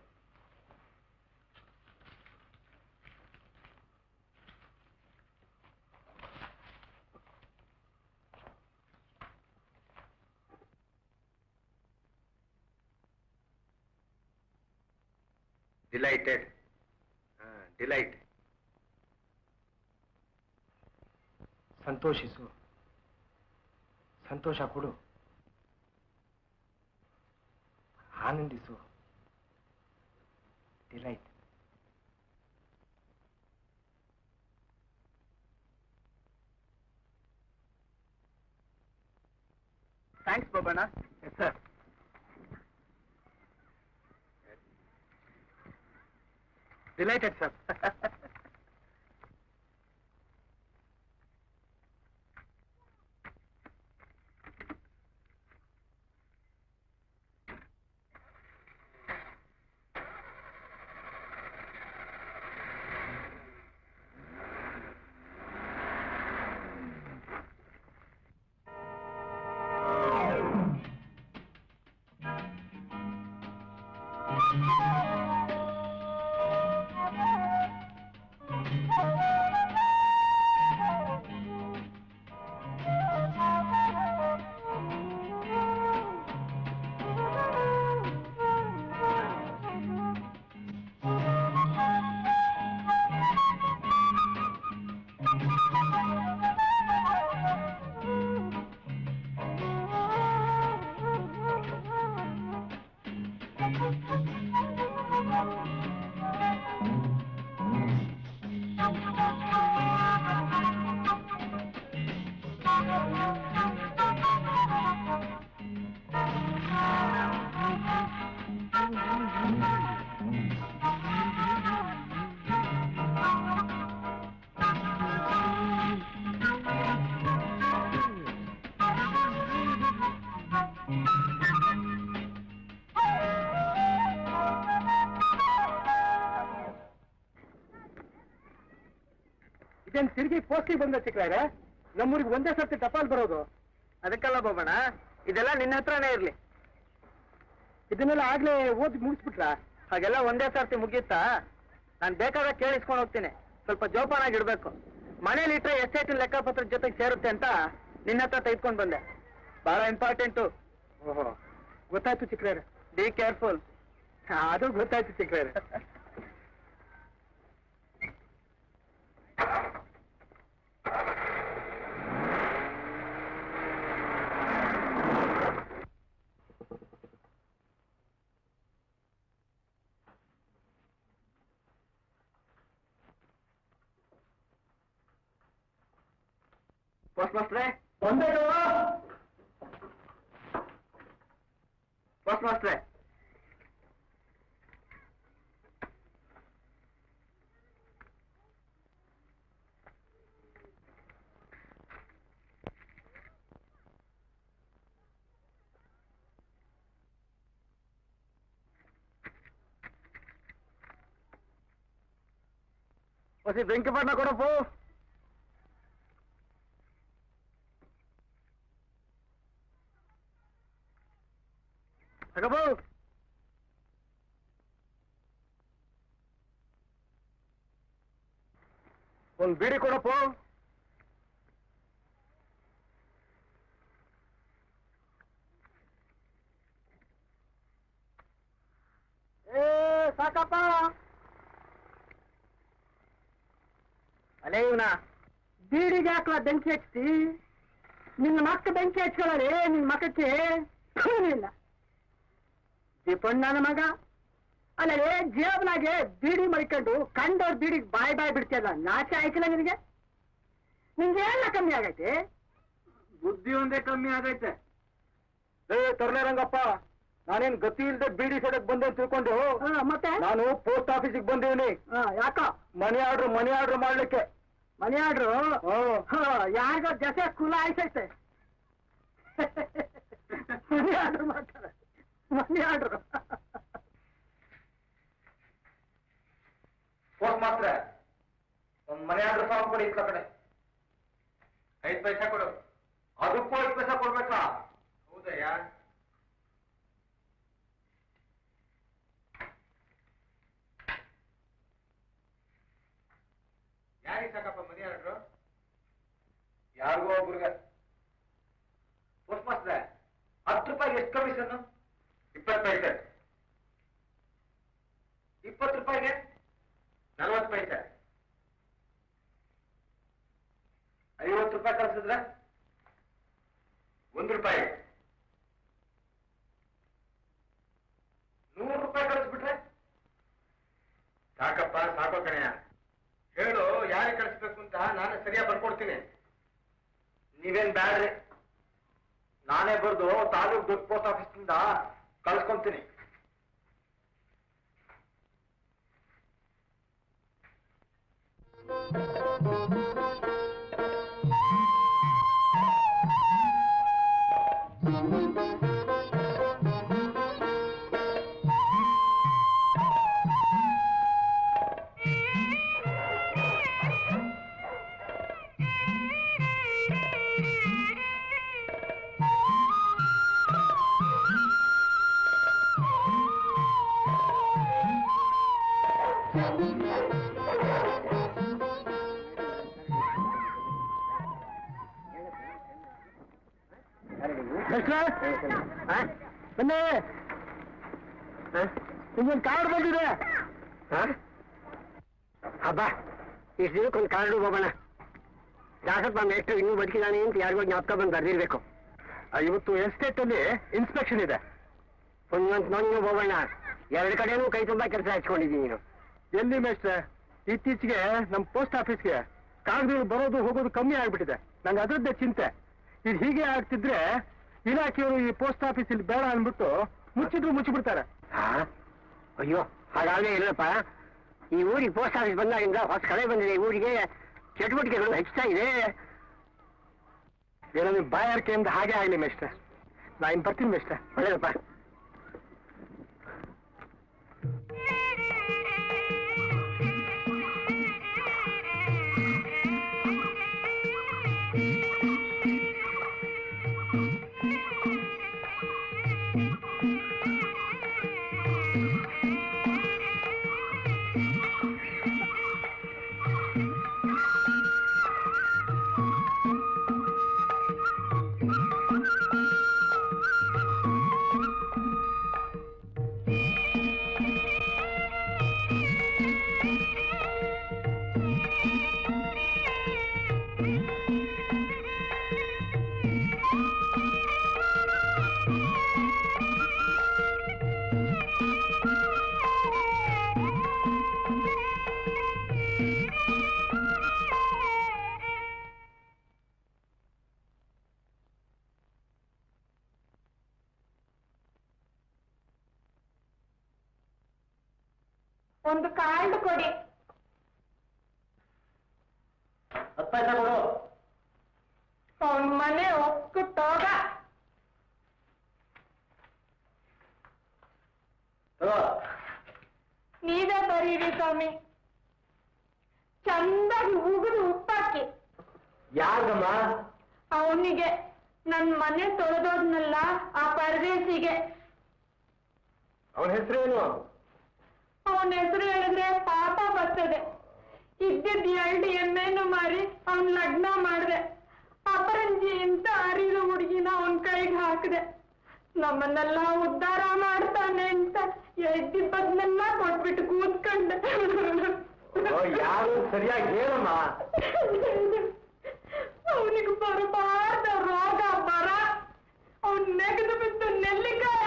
ಡಿಲೈಟೆಡ್. ಡಿಲೈಟ್. ಸಂತೋಷಿಸು, ಸಂತೋಷ ಕೊಡು, ಆನಂದಿಸು. Delight. Thanks Babanna. Yes sir. Delighted sir. ಇದೇನು ತಿರುಗಿ ಪೋಸ್ಟಿಗೆ ಬಂದ ಸಿಕ್ಕ್ರೆ ನಮ್ಮೂರಿಗೆ ಒಂದೇ ಸರ್ತಿ ಟಪಾಲ್ ಬರೋದು. ಅದಕ್ಕೆಲ್ಲ ಬಾಬಣ್ಣ, ಇದೆಲ್ಲ ನಿನ್ನ ಹತ್ರನೇ ಇರ್ಲಿ. ಇದನ್ನೆಲ್ಲ ಆಗ್ಲೇ ಓದಿ ಮುಗಿಸ್ಬಿಟ್ರ? ಹಾಗೆಲ್ಲ ಒಂದೇ ಸರ್ತಿ ಮುಗಿಯುತ್ತಾ? ನಾನು ಬೇಕಾದಾಗ ಕೇಳಿಸ್ಕೊಂಡು ಹೋಗ್ತೀನಿ. ಸ್ವಲ್ಪ ಜೋಪಾನಾಗಿಡ್ಬೇಕು. ಮನೇಲಿ ಇಟ್ರೆ ಎಸ್ಟೇಟಿನ ಲೆಕ್ಕಪತ್ರದ ಜೊತೆಗೆ ಸೇರುತ್ತೆ ಅಂತ ನಿನ್ನ ಹತ್ರ ತೆಗೆದುಕೊಂಡು ಬಂದೆ. ಬಹಳ ಇಂಪಾರ್ಟೆಂಟು. ಓಹೋ, ಗೊತ್ತಾಯ್ತು ಚಿಕ್ಕ್ರೆ. Be careful. ಅದು ಗೊತ್ತಾಯ್ತು ಚಿಕ್ಕ್ರೆ. ಪೋಸ್ಟ್ ಮಾಸ್ಟ್ರೇ, ಬಂದೇನು? ಪೋಸ್ಟ್ ಮಾಸ್ಟ್ರೇ, ಹೊಸಿ ಬೆಂಕಿ ಬಣ್ಣ ಕೊಡಪ್ಪು. ತಗಬೋ. ಒಂದು ಬೀಡಿ ಕೊಡಪ್ಪ. ಏ ಸಾಕಪ್ಪ. ಅಲೇ ಇವನ ಬೀಡಿಗೆ ಹಾಕ್ಲ ಬೆಂಕಿ ಹಚ್ಚಿ ನಿನ್ನ ಮಕ್ಕ ಬೆಂಕಿ ಹಚ್ಕೊಳ್ಳಿ. ನಿನ್ನ ಮಕ್ಕಕ್ಕೆ ಇಲ್ಲ. ದೀಪಣ್ಣನ ಮಗ ಅಲ್ಲೇ ಜೇಬ್ನಾಗೆ ಬೀಡಿ ಮಡಿಕೊಂಡು ಕಂಡವ್ರ ಬೀಡಿಗೆ ಬಾಯ್ ಬಿಡ್ತಿಯಲ್ಲ, ನಾಚೆ ಆಯ್ತಿಲ್ಲ ನಿನಗೆ? ನಿಂಗೆಲ್ಲ ಕಮ್ಮಿ ಆಗೈತೆ? ಬುದ್ಧಿ ಒಂದೇ ಕಮ್ಮಿ ಆಗೈತೆ. ತರ್ಲೆ ರಂಗಪ್ಪ, ನಾನೇನ್ ಗತಿ ಇಲ್ದೆ ಬೀಡಿ ಸಡಕ್ ಬಂದೆ ತಿಳ್ಕೊಂಡು ಮತ್ತೆ ನಾನು ಪೋಸ್ಟ್ ಆಫೀಸಿಗೆ ಬಂದೀನಿ. ಯಾಕ? ಮನಿ ಆರ್ಡ್ರ್ ಮಾಡ್ಲಿಕ್ಕೆ. ಮನಿ ಆರ್ಡ್ರು ಯಾರಿಗ ಜಸೆ ಕುಲ ಆಯ್ತೈತೆ. ಮನಿ ಆರ್ಡ್ರ್ ಮಾಡ್ತಾರೆ. ಮನಿ ಆರ್ಡ್ರು. ಪೋಸ್ಟ್ ಮಾತ್ರ ಒಂದು ಮನೆ ಆರ್ಡ್ರ್ ಫಾರ್ಮ್ ಕೊಡಿ. ಇತ್ತ ಕಡೆ 5 ಪೈಸೆ ಕೊಡು. ಅದಕ್ಕೂ 5 ಪೈಸೆ ಕೊಡ್ಬೇಕಾ? ಹೌದಯ್ಯ. ಯಾರಿಗೆ ಸಾಕಪ್ಪ ಮನಿ ಆರ್ಡ್ರು? ಯಾರಿಗೋ ಒಬ್ರಿಗೆ. ಪೋಸ್ಟ್ ಮಾಸ್ಟ್ರೆ, 10 ರೂಪಾಯಿ ಎಷ್ಟು ಕಮಿಷನ್? 20 ಪೈಸೆ. 20 20 ರೂಪಾಯಿಗೆ 40 ಪೈಸೆ. 50 ರೂಪಾಯಿ ಕಳಿಸಿದ್ರೆ 1 ರೂಪಾಯಿ. 100 ರೂಪಾಯಿ ಕಳಿಸ್ಬಿಟ್ರೆ ಸಾಕಪ್ಪ, ಸಾಕೋ ಕಣಯ್ಯ. ಹೇಳು ಯಾರಿಗೆ ಕಳಿಸ್ಬೇಕು ಅಂತ ನಾನೇ ಸರಿಯಾಗಿ ಬರ್ಕೊಡ್ತೀನಿ. ನೀವೇನ್ ಬ್ಯಾಡ್ರಿ, ನಾನೇ ಬರ್ದು ತಾಲೂಕ್ ದೊಡ್ಡ ಪೋಸ್ಟ್ ಆಫೀಸ್ನಿಂದ ಕಳ್ಸ್ಕೊಂತೀನಿ. ಬನ್ನಿ, ನಿಮ್ಗೊಂದು ಕಾರ್ಡ್ ಬಂದಿದೆ. ಹಬ್ಬ ಇಷ್ಟು ದಿನಕ್ಕೊಂದು ಕಾರ್ಡು ಹೋಗೋಣ. ದಾಸಪ್ಪ ಮೇಷ್ಟ್ರು ಇನ್ನೂ ಬದುಕಿದಾನೆ ಅಂತ ಯಾರಿಗೂ ಜ್ಞಾಪಕ ಬಂದು ಬರ್ದಿರ್ಬೇಕು. ಇವತ್ತು ಎಸ್ಟೇಟ್ ಅಲ್ಲಿ ಇನ್ಸ್ಪೆಕ್ಷನ್ ಇದೆ. ಒಂದೊಂದು ನೋವು ಹೋಗೋಣ. 2 ಕಡೆನೂ ಕೈ ತುಂಬಾ ಕೆಲಸ ಹಚ್ಕೊಂಡಿದ್ದೀನಿ ನೀನು. ಎಲ್ಲಿ ಮೇಷ್ಟ್ರೆ, ಇತ್ತೀಚೆಗೆ ನಮ್ಮ ಪೋಸ್ಟ್ ಆಫೀಸ್ಗೆ ಕಾಗದಗಳು ಬರೋದು ಹೋಗೋದು ಕಮ್ಮಿ ಆಗ್ಬಿಟ್ಟಿದೆ. ನಂಗೆ ಅದರದ್ದೇ ಚಿಂತೆ. ಇದು ಹೀಗೆ ಆಗ್ತಿದ್ರೆ ಇಲಾಖೆಯವರು ಈ ಪೋಸ್ಟ್ ಆಫೀಸ್ ಇಲ್ಲಿ ಬೇಡ ಅಂದ್ಬಿಟ್ಟು ಮುಚ್ಚಿದ್ರು ಮುಚ್ಚಿಬಿಡ್ತಾರೆ. ಅಯ್ಯೋ, ಹಾಗಾಗಲೇ ಇಲ್ಲಪ್ಪ. ಈ ಊರಿಗೆ ಪೋಸ್ಟ್ ಆಫೀಸ್ ಬಂದಾಗಿಂದ ಹೊಸ ಕಡೆ ಬಂದಿದೆ. ಈ ಊರಿಗೆ ಚಟುವಟಿಕೆಗಳು ಹೆಚ್ಚುತ್ತಾ ಇದೆ. ಏನೋ ನೀವು ಬಾಯಾರಿಕೆಯಿಂದ ಹಾಗೆ ಆಗಲಿ ಮೇಷ್ಟ್ರೆ. ನಾ ಇನ್ನು ಬರ್ತೀನಿ ಮೇಷ್ಟ್ರೆ. ಒಳ್ಳೇದಪ್ಪ. ಒಂದು ಕಾರ್ಡ್ ಕೊಡಿ. 10 ಪೈಸೆ ಕೊಡು. ಅವನ ಮನೆ ಒಕ್ಕುತ್ತೋಗ. ನೀವೇ ಬರೀರಿ ಸ್ವಾಮಿ. ಚಂದಾಗಿ ಉಗಿದು ಉಪ್ಪಾಕಿ. ಯಾಕಮ್ಮ? ಅವನಿಗೆ ನನ್ ಮನೆ ತೊಳೆದೋದ್ನಲ್ಲ ಆ ಪರದೇಶಿಗೆ. ಅವನ ಹೆಸರೇನು? ಅವನ ಹೆಸರು ಹೇಳಿದ್ರೆ ಪಾಪ ಬರ್ತದೆ. ಇದ್ದಿದ್ 2 ಎಮ್ಮೆನು ಮಾರಿ ಅವನ್ ಲಗ್ನ ಮಾಡ್ದೆ. ಅಪರಂಜಿ ಅಂತ ಅರಿದು ಹುಡುಗಿನ ಅವನ್ ಕೈಗೆ ಹಾಕಿದೆ. ನಮ್ಮನ್ನೆಲ್ಲ ಉದ್ಧಾರ ಮಾಡ್ತಾನೆ ಅಂತ ಎದ್ದಿದ್ದನ್ನೆಲ್ಲ ಕೊಟ್ಬಿಟ್ಟು ಕೂತ್ಕೊಂಡೆ. ಯಾರು ಸರಿಯಾಗಿ ಹೇಳಮ್ಮ. ಅವನಿಗೆ ಬರಬಾರ್ದ ರೋಗ ಬರ. ಅವನ್ ನೆಗೆದು ಬಿದ್ದು ನೆಲ್ಲಿಕಾಯ.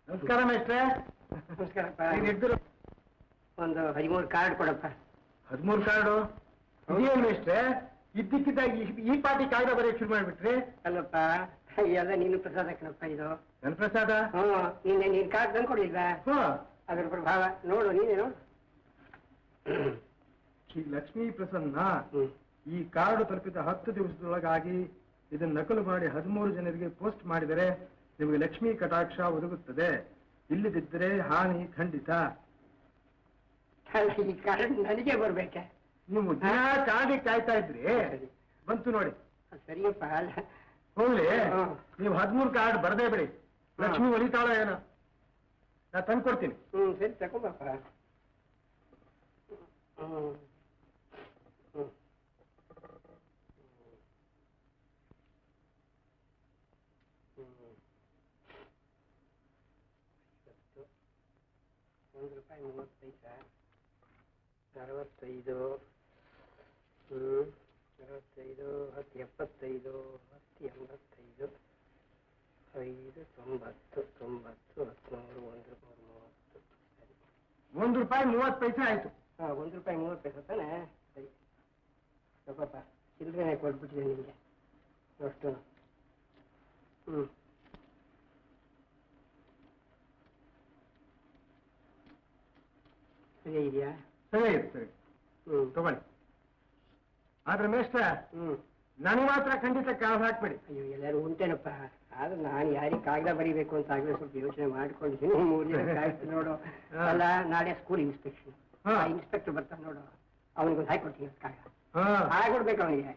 ನಮಸ್ಕಾರ ಮೇಷ್ಟ್ರೆ. ನಮಸ್ಕಾರಪ್ಪ. ಒಂದು 13 ಕಾರ್ಡ್ ಕೊಡಪ್ಪ. 13 ಕಾರ್ಡು? ಇದೇನು ಮೇಷ್ಟ್ರೆ, ಇದ್ದಕ್ಕಿದ್ದಾಗಿ ಈ ಪಾರ್ಟಿ ಕಾಯ್ದೆ ಬರೆಯಕ್ಕೆ ಶುರು ಮಾಡ್ಬಿಟ್ರಿ? ಅಲ್ಲಪ್ಪ, ಎಲ್ಲ ನೀನು ಪ್ರಸಾದ ಕಣಪ್ಪ ಇದು. ನನ್ ಪ್ರಸಾದ? ನೀನ್ ಕಾರ್ಡ್ ತಂದು ಕೊಡಿಲ್ವಾ? ಅದ್ರ ಪ್ರಭಾವ ನೋಡು, ನೀನೇ ನೋಡು. ಈ ಲಕ್ಷ್ಮೀ ಪ್ರಸನ್ನ ಈ ಕಾರ್ಡು ತಲುಪಿದ 10 ದಿವಸದೊಳಗಾಗಿ ಇದನ್ನು ನಕಲು ಮಾಡಿ 13 ಜನರಿಗೆ ಪೋಸ್ಟ್ ಮಾಡಿದರೆ ನಿಮಗೆ ಲಕ್ಷ್ಮೀ ಕಟಾಕ್ಷ ಒದಗುತ್ತದೆ. ಇಲ್ಲದಿದ್ದರೆ ಹಾನಿ ಖಂಡಿತ. ಈ ಕಾರ್ಡ್ ನನಗೆ ಬರ್ಬೇಕೆ? ನೀವು ದಿನ ಕಾರ್ಡಿಗೆ ಕಾಯ್ತಾ ಇದ್ರಿ, ಬಂತು ನೋಡಿ. ಸರಿಯಪ್ಪ. ಹೋಗ್ಲಿ, ನೀವು 13 ಕಾರ್ಡ್ ಬರದೇ ಬಿಡಿ. ಲಕ್ಷ್ಮಿ ಒಲಿತಾಳ ಏನೋ, ನಾ ತಂದು ಕೊಡ್ತೀನಿ. ಸರಿ, ತಗೊಂಬಪ್ಪ. ₹1.30 65 65 10 75 10 85 5 90 90 10 ₹1.30 ಆಯ್ತು. ₹1.30 ತಾನೆ? ಸರಿ ತಗೋಪ್ಪ, ಚಿಲ್ಲರೆ ಕೊಟ್ಬಿಟ್ಟಿದೆ ನಿಮಗೆ ಅಷ್ಟು. ಸರಿ ಇದೆಯಾ? ಸರಿ ಸರಿ ತಗೊಳ್ಳಿ. ಆದ್ರೆ ಮೇಷ್ಟ್ರ ನನಗೆ ಮಾತ್ರ ಖಂಡಿತ ಕಾಗದ ಹಾಕ್ಬೇಡಿ. ಅಯ್ಯೋ, ಎಲ್ಲರೂ ಉಂಟೇನಪ್ಪ. ಆದ್ರೆ ನಾನು ಯಾರಿಗೆ ಕಾಗದ ಬರೀಬೇಕು ಅಂತ ಆಗಲೇ ಸ್ವಲ್ಪ ಯೋಚನೆ ಮಾಡ್ಕೊಂಡಿದ್ದೀನಿ. 3 ದಿನ ಆಯ್ತು ನೋಡು. ಅಲ್ಲ, ನಾಳೆ ಸ್ಕೂಲ್ ಇನ್ಸ್ಪೆಕ್ಷನ್, ಇನ್ಸ್ಪೆಕ್ಟರ್ ಬರ್ತಾನೆ ನೋಡು, ಅವನಿಗೊಂದು ಹಾಕೊಡ್ತೀನಿ ಕಾಗದ. ಹಾಕೊಡ್ಬೇಕು ಅವನಿಗೆ.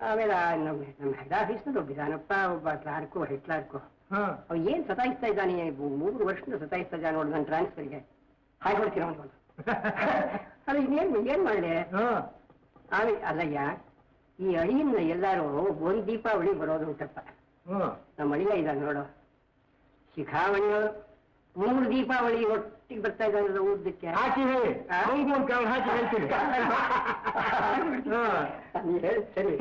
ಆಮೇಲೆ ನಮ್ಮ ಹೆಡ್ ಆಫೀಸ್ನದು ಒಬ್ಬಿದಾನಪ್ಪ, ಒಬ್ಬ ಕ್ಲಾರ್ಕು, ಹೆಡ್ ಕ್ಲಾರ್ಕು. ಅವ್ ಏನ್ ಸತಾಯಿಸ್ತಾ ಇದ್ದಾನೆ, 3 ವರ್ಷದಿಂದ ಸತಾಯಿಸ್ತಾ ಇದ್ದಾನೆ ನೋಡು ನನ್ನ ಟ್ರಾನ್ಸ್ಫರ್ಗೆ. ಹಾಕೊಡ್ತೀನಿ ಅವನಿಗೊಂದು. ಅಲ್ಲ, ಏನ್ ಮಾಡ್ಲಿ? ಆಮೇಲೆ ಅಲ್ಲಯ್ಯ, ಈ ಅಳಿಯನ್ನ ಎಲ್ಲಾರು ಒಂದ್ ದೀಪಾವಳಿ ಬರೋದು ಉಂಟಪ್ಪ. ನಮ್ಮ ಅಳಿಯ ಇದ್ದಾನೆ ನೋಡು, ಶಿಖಾಮಣಿಗಳು 3 ದೀಪಾವಳಿ ಒಟ್ಟಿಗೆ ಬರ್ತಾ ಇದ್ದಾನೆ ಊಟಕ್ಕೆ. ಹಾಕಿ ಹೇಳಿ, ಹಾಕಿ ಹೇಳ್ತೀನಿ. ಹೇಳಿ ಸರಿ.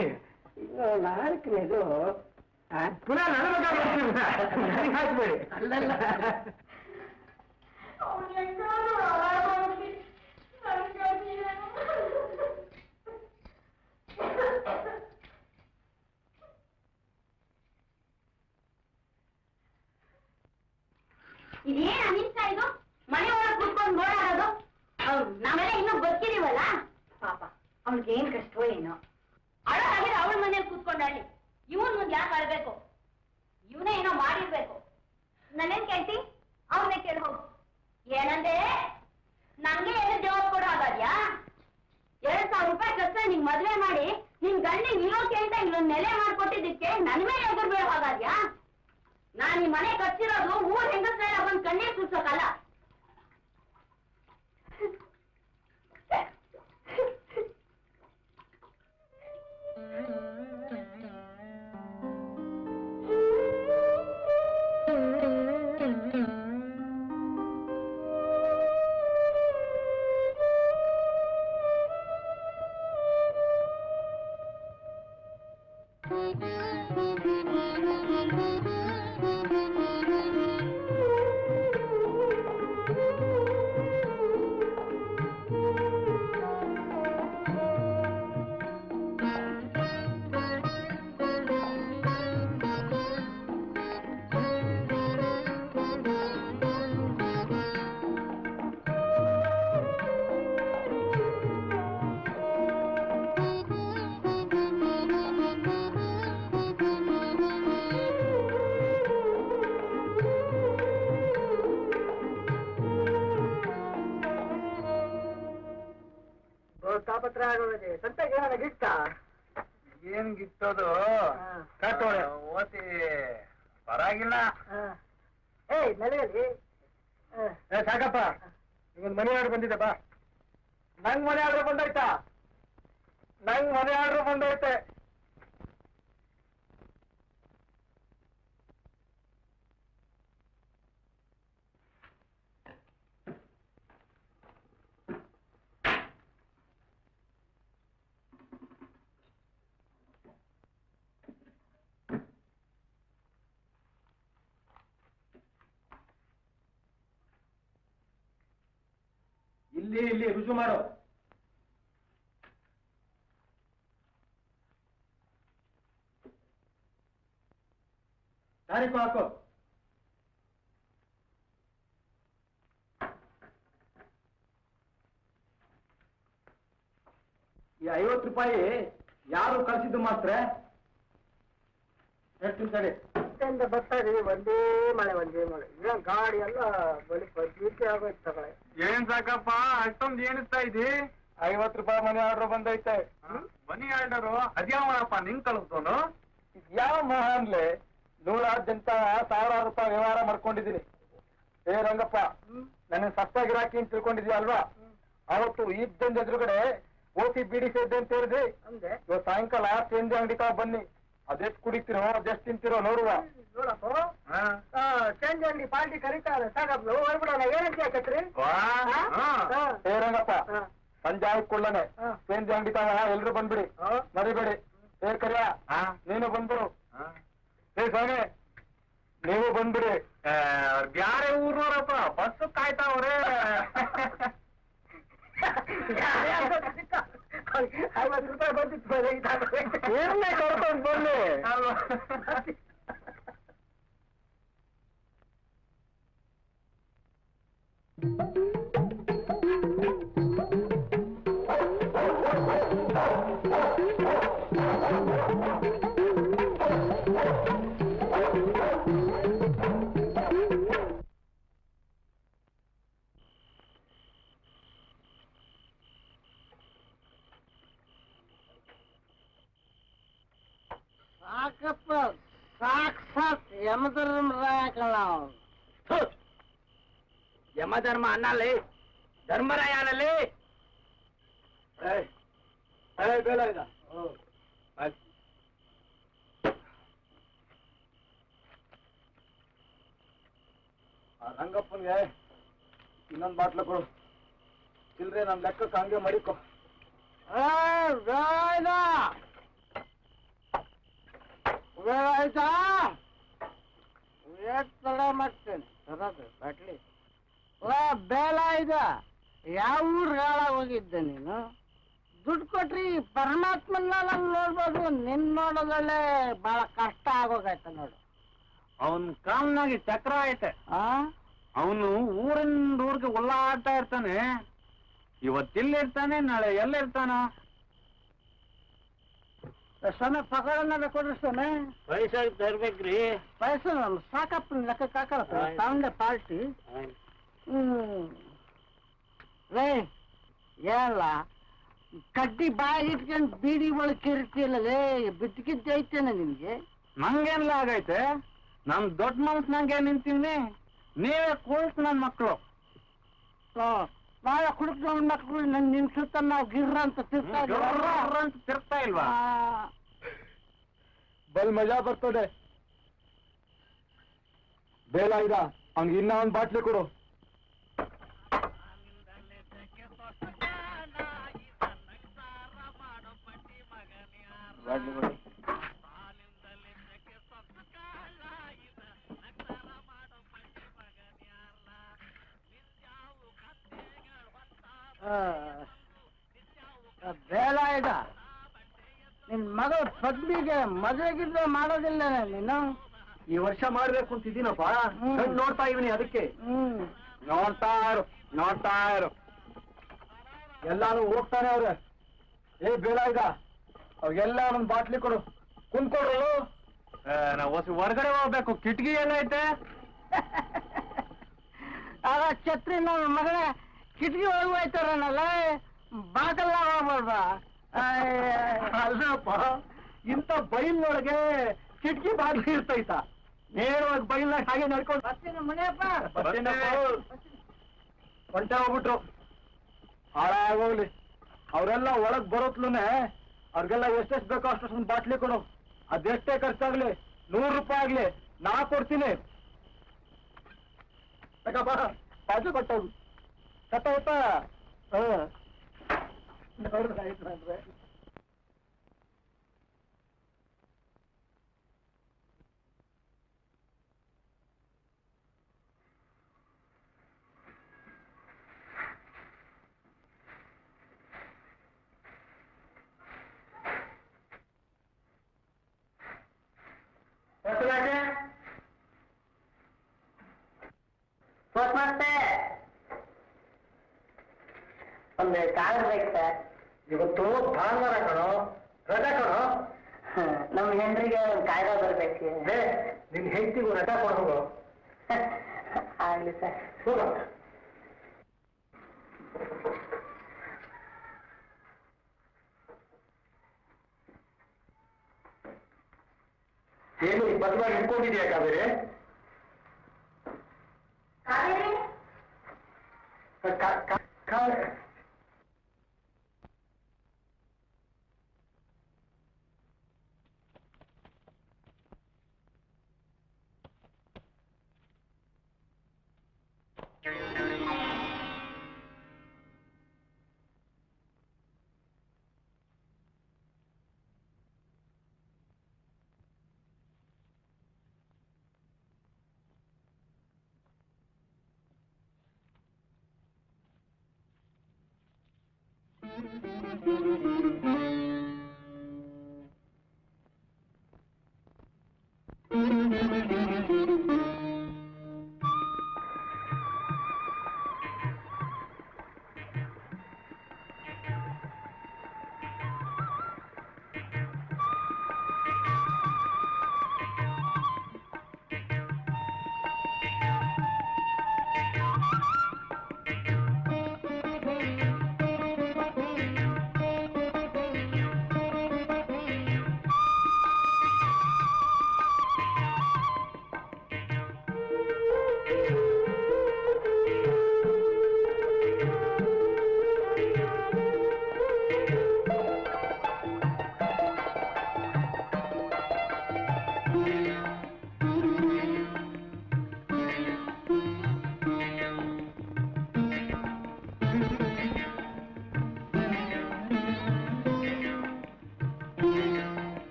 ಇನ್ನು 4ನೇದು ಪುನಃ ನನಗೆ ಹಾಕ್ಬೇಡಿ. ಅಲ್ಲಲ್ಲ, ಇದೇನ್ ಅನಿಸ್ತಾ ಇದು? ಮನೆ ಒಳಗೆ ಕೂತ್ಕೊಂಡು ನೋಡಾಡೋದು. ನಾವೆಲ್ಲ ಇನ್ನೂ ಗೊತ್ತಿದೀವಲ್ಲ. ಪಾಪ ಅವಳಿಗೆ ಏನ್ ಕಷ್ಟವೋ ಏನೋ. ಅಳಾಗಿದ್ರೆ ಅವಳ ಮನೇಲಿ ಕೂತ್ಕೊಂಡಾಳಿ. ಇವನ್ ಮುಂದೆ ಯಾಕೆ ಅಳ್ಬೇಕು? ಇವನೇ ಏನೋ ಮಾಡಿರ್ಬೇಕು. ನನ್ನೇನ್ ಕೇಳ್ತಿ? ಅವನ್ನೇ ಕೇಳಿ ಹೋಗು. ಏನಂದೆ? ನಂಗೆ ಏನು ಜವಾಬ್ ಕೊಡೋ ಆಗಾದ್ಯಾ? ₹2,000 ಖರ್ಚು ನಿಂಗ್ ಮದ್ವೆ ಮಾಡಿ ನಿನ್ ಗಂಡಿಗೆ ಇರೋಕೆ ಅಂತ ಇಲ್ಲೊಂದ್ ನೆಲೆ ಮಾಡ್ಕೊಟ್ಟಿದ್ದಕ್ಕೆ ನನ್ ಮೇಲೆ ಎದುರ್ಬೇಡ ಹಾಗಾದ್ಯಾ? ನಾನ್ ಈ ಮನೆ ಕಚ್ಚಿರೋದು ಊರ್ ಹೆಂಗಸ್ರೆಲ್ಲ ಬಂದ್ ಕಣ್ಣೀರ್ ಸುರ್ಸೋಕಲ್ಲ. ತಾಪತ್ರ ಆಗೋದೇ ಸಂತೆಗೆ ಏನಾರ ಗಿಟ್ಟ? ಏನ್ ಗಿಟ್ಟೋದು? ಓದಿ ಪರವಾಗಿಲ್ಲ. ನೆಲೆಯಲ್ಲಿ ಸಾಕಪ್ಪ, ನಿಗೊಂದು ಮನೆ ಆರ್ಡರ್ ಬಂದಿದೆ ಬಾ. ನಂಗ್ ಮನೆ ಆರ್ಡರ್ ಬಂದೈತಾ? ನಂಗ್ ಮನೆ ಆರ್ಡರ್ ಬಂದೈತೆ. ಇಲ್ಲಿ ರುಜು ಮಾಡು. ತಾರೀಕು ಹಾಕು. ಈ ₹50 ಯಾರು ಕಳಿಸಿದ್ದು ಮಾತ್ರ ಹೇಳ್ತೀನಿ ಸರಿ. ಬರ್ತಾ ಇದೀವಿ, ಒಂದೇ ಮಳೆ ಈಗ ಗಾಡಿ ಎಲ್ಲ ಬಳಿ ಬೀಸಿ ಆಗೋಯ್ತು ತಗೊಳ್ಳಿ. ಏನ್ ಸಾಕಪ್ಪ ಅಷ್ಟೊಂದು ಏನಿಸ್ತಾ ಇದ್ದಿ? ₹50 ಮನಿ ಆರ್ಡರ್ ಬಂದೈತೆ. ಮನಿ ಆರ್ಡರು ಅದ್ಯಾವಪ್ಪ ನಿಂಗ್ ಕಳಿಸ್ದೋನು? ಯಾವ ಮಹಾನ್ಲೆ ನೂರಾದ್ಯಂತ ₹1000 ವ್ಯವಹಾರ ಮಾಡ್ಕೊಂಡಿದ್ದೀನಿ. ರಂಗಪ್ಪ, ನನ್ನ ಸಸ್ತ ಗಿರಾಕಿ ಅಂತ ತಿಳ್ಕೊಂಡಿದ್ಯಾ ಅಲ್ವಾ? ಅವತ್ತು ಇದ್ದಂದ ಎದುರುಗಡೆ ಓಸಿ ಬಿಡಿ ಸೇದ್ದೆ ಅಂತ ಹೇಳಿದ್ರಿ. ಇವತ್ತು ಸಾಯಂಕಾಲ ತಿಂಡಿ ಅಂಗಡಿ ಬನ್ನಿ, ಅದೆಷ್ಟು ಕುಡಿತೀರೋ ಅದೆಷ್ಟು ತಿಂತೀರೋ ನೋಡುವ. ನೋಡಪ್ಪ ಚೇಂಜ್ ಅಂಗಡಿ ಪಾರ್ಟಿ ಕರೀತಾರೆ ಸಾಕಪ್ಪ ಹೋಗ್ಬಿಡೋಣ ಏನಂತ ಛತ್ರಿ ಏ ರಂಗಪ್ಪ ಸಂಜೆ ಆಯ್ಕೊಳ್ಳನೆ ಚೇಂಜ್ ಅಂಗಡಿ ತಾವ ಎಲ್ರು ಬಂದ್ಬಿಡಿ ಮರಿಬೇಡಿ. ಏ ಕರಿಯ ನೀನು ಬಂದ್ಬಿಡು. ಏ ಸ್ವಾಮಿ ನೀವು ಬಂದ್ಬಿಡಿ. ಬ್ಯಾರೆ ಊರ್ನವ್ರಪ್ಪ ಬಸ್ ಕಾಯ್ತಾವ್ರೆ. 50 ರೂಪಾಯಿ ಬಂದಿತ್ತು ಏನೇ ಕರ್ಕೊಂಡು ಬರ್ಲಿ. ಸಾಕಪ್ಪ ಸಾಕ್ಷಾತ್ ಯಮಧರ್ಮ ರಾಯಕಲ್ಲ ಯಮಧರ್ಮ ಅನ್ನಲ್ಲಿ ಧರ್ಮರಾಯ ಅನ್ನಲ್ಲಿ. ಬೇಡ ಈಗ ರಂಗಪ್ಪನ್ಗೆ ಇನ್ನೊಂದು ಬಾಟ್ಲ ಕೊಡು. ಇಲ್ರಿ ನಮ್ ಲೆಕ್ಕಕ್ಕೆ ಹಂಗೆ ಮಡಿಕೊ. ಆಯ್ತಾ ತಡ ಮಾಡ್ತೇನೆ ಬಾಟ್ಲಿ ಬೇಲ ಇದ ಯಾವ ಊರ್ ಹಾಳಾಗ ಹೋಗಿದ್ದೆ ನೀನು? ದುಡ್ಡು ಕೊಟ್ರಿ ಪರಮಾತ್ಮನ್ನ ನಂಗೆ ನೋಡ್ಬೋದು, ನಿನ್ ನೋಡೋದಲ್ಲೇ ಬಹಳ ಕಷ್ಟ ಆಗೋಗೈತೆ ನೋಡು. ಅವನ್ ಕಾಲ್ನಾಗಿ ಚಕ್ರ ಐತೆ. ಅವನು ಊರಿಂದ ಊರಿಗೆ ಉಳ್ಳಾಡ್ತಾ ಇರ್ತಾನೆ. ಇವತ್ತಿಲ್ಲಿರ್ತಾನೆ ನಾಳೆ ಎಲ್ಲಿರ್ತಾನ? ಸಮಯ ಪಕಡನ್ನ ಕೊಡಿಸ್ತಾನೆ. ಪೈಸಾ ತರ್ಬೇಕ್ರಿ. ಪೈಸೆ ಸಾಕಪ್ಪನ ಲೆಕ್ಕಕ್ಕೆ ಹಾಕಪ್ಪ ತಗೊಂಡೆ ಪಾರ್ಟಿ. ರೇ ಏಲ್ಲ ಕಡ್ಡಿ ಬಾಯಿ ಇಟ್ಕೊಂಡು ಬೀಡಿ ಒಳಗೆ ಕಿರ್ತಿಲ್ಲೇ ಬಿದ್ದಕಿದ್ದ ಐತೇನೆ ನಿಮ್ಗೆ? ನಂಗೇನ್ಲ ಆಗೈತೆ? ನಮ್ ದೊಡ್ಡ ಮನ್ಸ್ ನಂಗೆ ನಿಂತೀವಿ. ನೀವೇ ಕೂಳ್ಸ್ ನನ್ ಮಕ್ಳು. ನಾಳೆ ಕುಡುಕ್ ನನ್ನ ಮಕ್ಳು ನಿಮ್ ಸುತ್ತ ನಾವು ಗಿರ್ರ ಅಂತ ತಿರ್ತಾ ಇಲ್ವಾ? ಬಲ್ ಮಜಾ ಬರ್ತದೆ. ಬೇಡ ಇದ ಹಂಗ ಇನ್ನ ಒಂದ್ ಬಾಟ್ಲಿ ಕೊಡು. ಬೇಡ ಇದ ನಿನ್ ಮಗ ಪದ್ಮಿಗೆ ಮದುವೆಗಿದ್ರೆ ಮಾಡೋದಿಲ್ಲ ನೀನು? ಈ ವರ್ಷ ಮಾಡ್ಬೇಕು ಅಂತಿದ್ದೀನಪ್ಪ. ನೋಡ್ತಾ ಇವನಿ ಅದಕ್ಕೆ. ನೋಡ್ತಾ ಇರು ಎಲ್ಲಾರು ಹೋಗ್ತಾನೆ ಅವ್ರೆ. ಏ ಬೇಡ ಇದ ಅವ್ರಿಗೆಲ್ಲ ಒಂದ್ ಬಾಟ್ಲಿ ಕೊಡು. ಕುಂದ್ಕೊಡ್ರು. ನಾವು ಹೊರಗಡೆ ಹೋಗ್ಬೇಕು. ಕಿಟಕಿ ಏನೈತೆ? ಆಗ ಛತ್ರಿ ನನ್ನ ಮಗನೇ ಕಿಟಕಿ ಒಳಗೆ ಹೋಯ್ತಾರನಲ್ಲ, ಬಾಕಲ್ಲ ಹೋಗ್ಬಾರ್ದ? ಅಲ್ಲಪ್ಪ, ಇಂಥ ಬೈಲ್ನೊಳಗೆ ಕಿಟಕಿ ಬಾಗ್ಲಿ ಇರ್ತೈತ? ನೇರವಾಗಿ ಬೈಲ್ನಾಗ ಹಾಗೆ ನಡ್ಕೊಂಡು ಮನೆಯಪ್ಪ ಹೊಂಟೆ ಹೋಗ್ಬಿಟ್ರು. ಹಾಳಾಗೋಗ್ಲಿ. ಅವರೆಲ್ಲ ಒಳಗ್ ಬರೋತ್ಲೂನೆ ಅವ್ರಿಗೆಲ್ಲ ಎಷ್ಟೆಷ್ಟು ಬೇಕೋ ಅಷ್ಟೊಂದು ಬಾಟ್ಲಿ ಕೊಡು. ಅದೆಷ್ಟೇ ಖರ್ಚಾಗ್ಲಿ, 100 ರೂಪಾಯಿ ಆಗ್ಲಿ ನಾ ಕೊಡ್ತೀನಿ. ಬೇಕಪ್ಪ ಬಾಜು ಕೊಟ್ಟೋಗು. ಕಟ್ಟ ಹೊತ್ತ ನೋಡ್ರಾಯ್ತು ಅಂದ್ರೆ ಒಂದು ಕಾಗದ ಬೇಕು ಸರ್. ಇವತ್ತು ಭಾನುವಾರ ಕಣೋ, ರಜಾ ಕಣೋ. ನಮ್ಮ ಹೆಂಡ್ರಿಗೆ ಒಂದು ಕಾಗದ ಬರ್ಬೇಕು. ನಿನ್ ಹೆಂಡತಿಗೂ ರಜಾ ಕೊಡ ಹೋಗು. ಆಗ್ಲಿ ಸರ್. ಹೋಗ. ಏನು ಬದಲಾಗಿ ಇಟ್ಕೊಂಡಿದ್ಯಾ ಕಾವೇರಿ?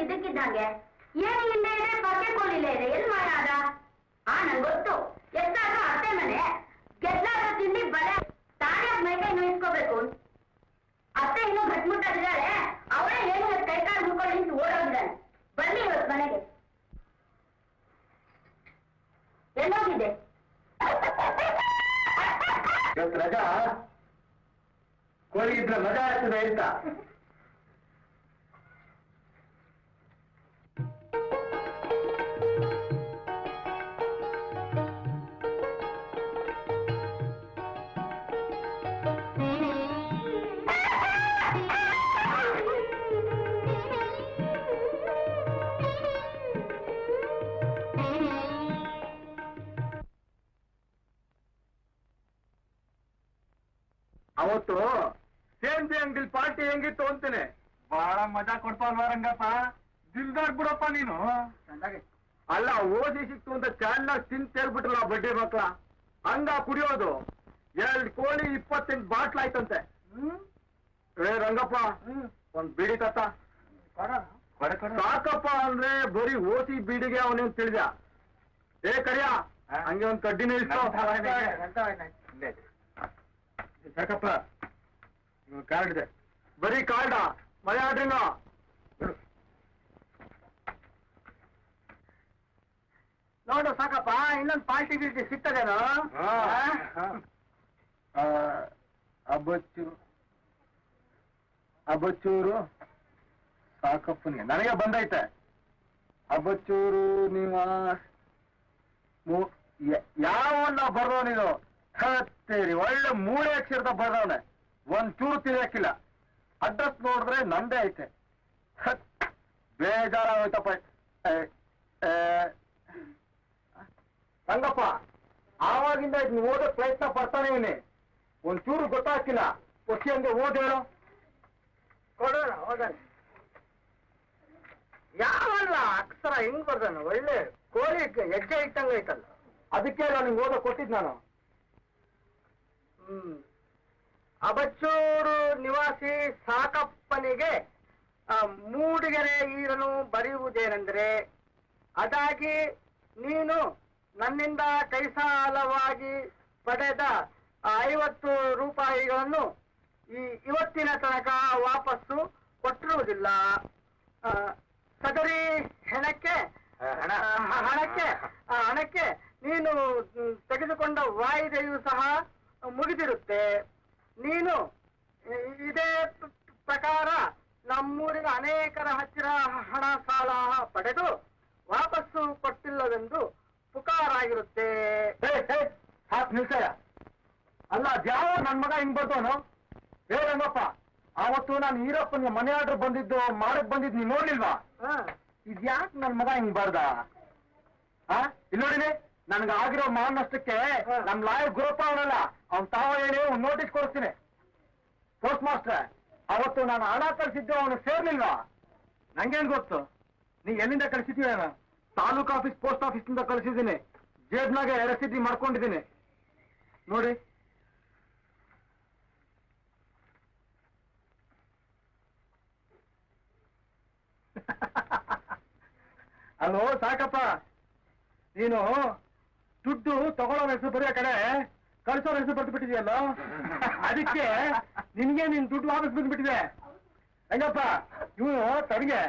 ಇದಕ್ಕಿದ್ದಂಗೆ ಏನು ಹಿಂದೆ ಇದೆ ಪಕ್ಕೆ ಕೋಲಿಲ್ಲ ಇದೆ ಎಲ್ಲಿ ಮಾಡಾದ ನಂಗೆ ಗೊತ್ತು ಎಷ್ಟಾದ್ರೂ ಅತ್ತೆ ಮನೆ ಗೆದ್ಲಾದ್ರೂ ತಿಂಡಿ ಬಲೆ ತಾನೇ ಮೈಕೈ ನೋಯಿಸ್ಕೋಬೇಕು ಅತ್ತೆ ಇನ್ನೂ ಗಟ್ಮುಟ್ಟಾಗಿದ್ದಾಳೆ ಅವಳೇ ಏನು ಕೈಕಾಲು ಮುಕ್ಕೊಂಡು ನಿಂತು ಓಡೋಗಿದ್ದಾನೆ ಬನ್ನಿ ಇವತ್ತು ಮನೆಗೆ ಎಲ್ಲೋಗಿದೆ ರಜಾ ಕೋಳಿಗಿದ್ರೆ ಮಜಾ ಆಗ್ತದೆ ಅಂತ ಅವತ್ತು ಸೇಂದಿ ಅಂಗಡಿ ಪಾರ್ಟಿ ಹೆಂಗಿತ್ತು ಅಂತಾನೆ ಬಹಳ ಮಜಾ ಕೊಡ್ಪಲ್ವಾ ರಂಗಪ್ಪ ದಿಲ್ದಾರ್ ಬಿಡಪ್ಪ ನೀನು ಅಲ್ಲ ಓದಿ ಸಿಕ್ತು ಅಂತ ಚೆನ್ನಾಗಿ ತಿಂತೇಳ್ಬಿಟ್ರಲ್ಲ ಬಡ್ಡಿ ಮಕ್ಳ ಹಂಗ ಕುಡಿಯೋದು 2 ಕೋಳಿ 28 ಬಾಟ್ಲ್ ಆಯ್ತಂತೆ ಏ ರಂಗಪ್ಪ ಒಂದ್ ಬೀಡಿ ತತ್ತ ಸಾಕಪ್ಪ ಅಂದ್ರೆ ಬರೀ ಓಸಿ ಬೀಡಿಗೆ ಅವನೇನ್ ತಿಳಿದ ಏ ಕರಿಯ ಹಂಗೆ ಒಂದ್ ಕಡ್ಡಿನ ಇಷ್ಟು ಸಾಕಪ್ಪ ಕಾರ್ಡ್ ಇದೆ ಬರೀ ಕಾರ್ಡ ಮಳೆ ಆಡ್ರಿನ ನೋಡು ಸಾಕಪ್ಪ ಇನ್ನೊಂದು ಪಾರ್ಟಿ ಗೀರ್ಟಿ ಸಿಗ್ತದೇನೋ ಅಬಚ್ಚೂರು ಸಾಕಪ್ಪನಿಗೆ ನನಗೆ ಬಂದೈತೆ ಅಬಚ್ಚೂರು ನಿವಾಸ್ ಯಾವನ್ನ ಬರ್ದವನಿದು ಹತ್ತೇರಿ ಒಳ್ಳೆ 3 ಅಕ್ಷರದ ಬರ್ದವನೆ ಒಂದ್ ಚೂರು ತಿಳಿಯಕ್ಕಿಲ್ಲ ಅಡ್ರೆಸ್ ನೋಡಿದ್ರೆ ನಂದೇ ಐತೆ ಬೇಜಾರಾಗೋಯ್ತಪ್ಪ ರಂಗಪ್ಪ ಆವಾಗಿಂದ ಇದನ್ನ ಓದೋ ಪ್ರಯತ್ನ ಪಡ್ತಾನೆ ಇವನೇ ಒಂಚೂರು ಗೊತ್ತಾಗ್ತಿಲ್ಲ ಹೊಸಿ ಹಂಗೆ ಓದೇಳು ಕೊಡೋಣ ಹೋಗೋಣ ಯಾವಲ್ಲ ಅಕ್ಷರ ಹೆಂಗ್ ಬರ್ದಾನ ಒಳ್ಳೆ ಕೋಳಿ ಹೆಜ್ಜೆ ಇಟ್ಟಂಗ ಐತಲ್ಲ ಅದಕ್ಕೆ ನಾನು ಓದೋ ಕೊಟ್ಟಿದ್ ನಾನು ಅಬಚ್ಚೂರು ನಿವಾಸಿ ಸಾಕಪ್ಪನಿಗೆ ಮೂಡಿಗೆರೆ ಈರನು ಬರೆಯುವುದೇನೆಂದರೆ ಅದಾಗಿ ನೀನು ನನ್ನಿಂದ ಕೈ ಸಾಲವಾಗಿ ಪಡೆದ 50 ರೂಪಾಯಿಗಳನ್ನು ಇವತ್ತಿನ ತನಕ ವಾಪಸ್ಸು ಕೊಟ್ಟಿರುವುದಿಲ್ಲ. ಸದರಿ ಹಣಕ್ಕೆ ನೀನು ತೆಗೆದುಕೊಂಡ ವಾಯಿದೆಯೂ ಸಹ ಮುಗಿದಿರುತ್ತೆ. ನೀನು ಇದೇ ಪ್ರಕಾರ ನಮ್ಮೂರಿನ ಅನೇಕರ ಹತ್ತಿರ ಹಣ ಸಾಲ ಪಡೆದು ವಾಪಸ್ಸು ಕೊಟ್ಟಿಲ್ಲವೆಂದು ಪುಕಾರಾಗಿರುತ್ತೆ. ನಿಲ್ಸಯ್ಯ, ಅಲ್ಲ ಅದ್ಯಾವ ನನ್ ಮಗ ಹಿಂಗ್ ಬರ್ತಾನು? ಹೇಳಂಗಪ್ಪ, ಆವತ್ತು ನಾನು ಈರಪ್ಪನ್ಗೆ ಮನೆ ಆರ್ಡರ್ ಬಂದಿದ್ದು ಮಾಡಕ್ ಬಂದಿದ್ದು ನೀನ್ ನೋಡ್ಲಿಲ್ವಾ? ಇದ್ಯಾಕ್ ನನ್ ಮಗ ಹಿಂಗ್ ಬರ್ದ? ಇಲ್ಲಿ ನೋಡಿನಿ, ನನ್ಗೆ ಆಗಿರೋ ಮಾನಷ್ಟಕ್ಕೆ ನಮ್ ಲಾಯರ್ ಗುರಪ್ಪ ಅವನಲ್ಲ, ಅವ್ನ್ ತಾವ ಹೇಳಿ ಒಂದ್ ನೋಟಿಸ್ ಕೊಡ್ತೀನಿ. ಪೋಸ್ಟ್ ಮಾಸ್ಟರ್, ಅವತ್ತು ನಾನು ಹಣ ಕಳಿಸಿದ್ದು ಅವನಿಗೆ ಸೇರ್ಲಿಲ್ವಾ? ನಂಗೇನ್ ಗೊತ್ತು ನೀ ಎಲ್ಲಿಂದ ಕಳಿಸಿದ್ದೀಯ? ತಾಲೂಕು ಆಫೀಸ್ ಪೋಸ್ಟ್ ಆಫೀಸ್ನಿಂದ ಕಳಿಸಿದ್ದೀನಿ. ಜೇಬ್ನಾಗೆ ರಸೀದಿ ಮಾಡ್ಕೊಂಡಿದ್ದೀನಿ ನೋಡಿ. ಅಲ್ಲೋ ಸಾಕಪ್ಪ, ನೀನು ದುಡ್ಡು ತಗೊಳ್ಳೋ ಹೆಸರು ಬರೆಯೋ ಕಡೆ ಕಳಿಸೋ ಹೆಸರು ಬರೆದು ಬಿಟ್ಟಿದೆಯಲ್ಲ, ಅದಕ್ಕೆ ನಿನ್ಗೆ ನಿನ್ ದುಡ್ಡು ವಾಪಸ್ ಬಂದ್ಬಿಟ್ಟಿದೆ. ಹೆಂಗಪ್ಪ, ಇವನು ತನಗೆ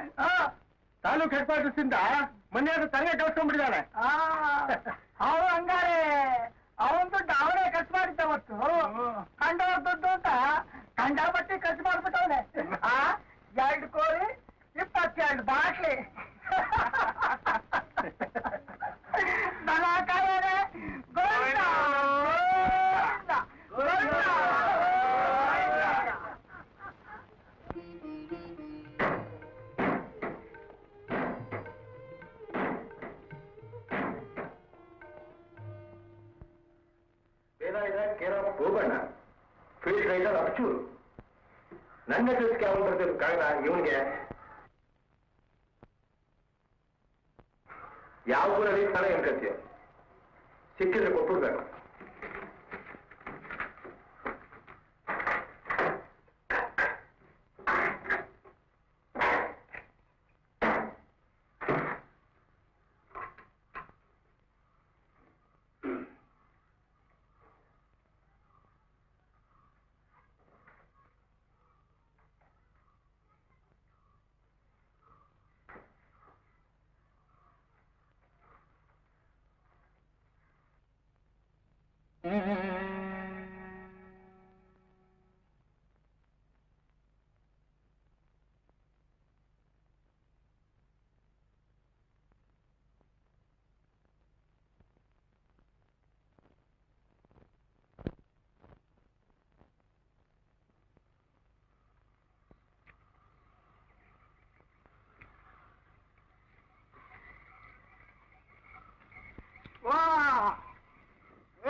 ತಾಲೂಕ್ ಹೆಡ್ ಕ್ವಾರ್ಟರ್ಸ್ ಇಂದ ಮೊನ್ನೆ ತನಗೆ ಕಳ್ಸ್ಕೊಂಡ್ಬಿಟ್ಟಿದ್ದಾನೆ. ಅವನು ಹಂಗಾರೆ ಅವನ್ ದುಡ್ಡು ಅವನೇ ಖರ್ಚು ಮಾಡಿದ್ದ ಹೊತ್ತು ಕಂಡವ್ರ ದುಡ್ಡು ಅಂತ ಕಂಡಾಪಟ್ಟಿ ಖರ್ಚು ಮಾಡ್ಬಿಟ್ಟವನೆ. 2 ಕೋಳಿ 22 ಬಾಟ್ಲಿ ದನ ಕಾಯೋನೆ ಗೋವಿಂದ ಗೋವಿಂದ. ಹೋಗೋಣ. ಫೀಲ್ಡ್ ರೈಡರ್ ಅಚ್ಚೂರು ನನ್ನ ಕೆಲಸಕ್ಕೆ ಅವನು ಬರ್ತಿರೋ ಕಾರಣ ಇವನಿಗೆ ಯಾವ ಊರಲ್ಲಿ ಸ್ಥಳ ಹೇಳ್ಕತ್ತೀಯ? ಸಿಕ್ಕಿದ್ರೆ ಕೊಟ್ಬಿಡ್ಬೇಕು.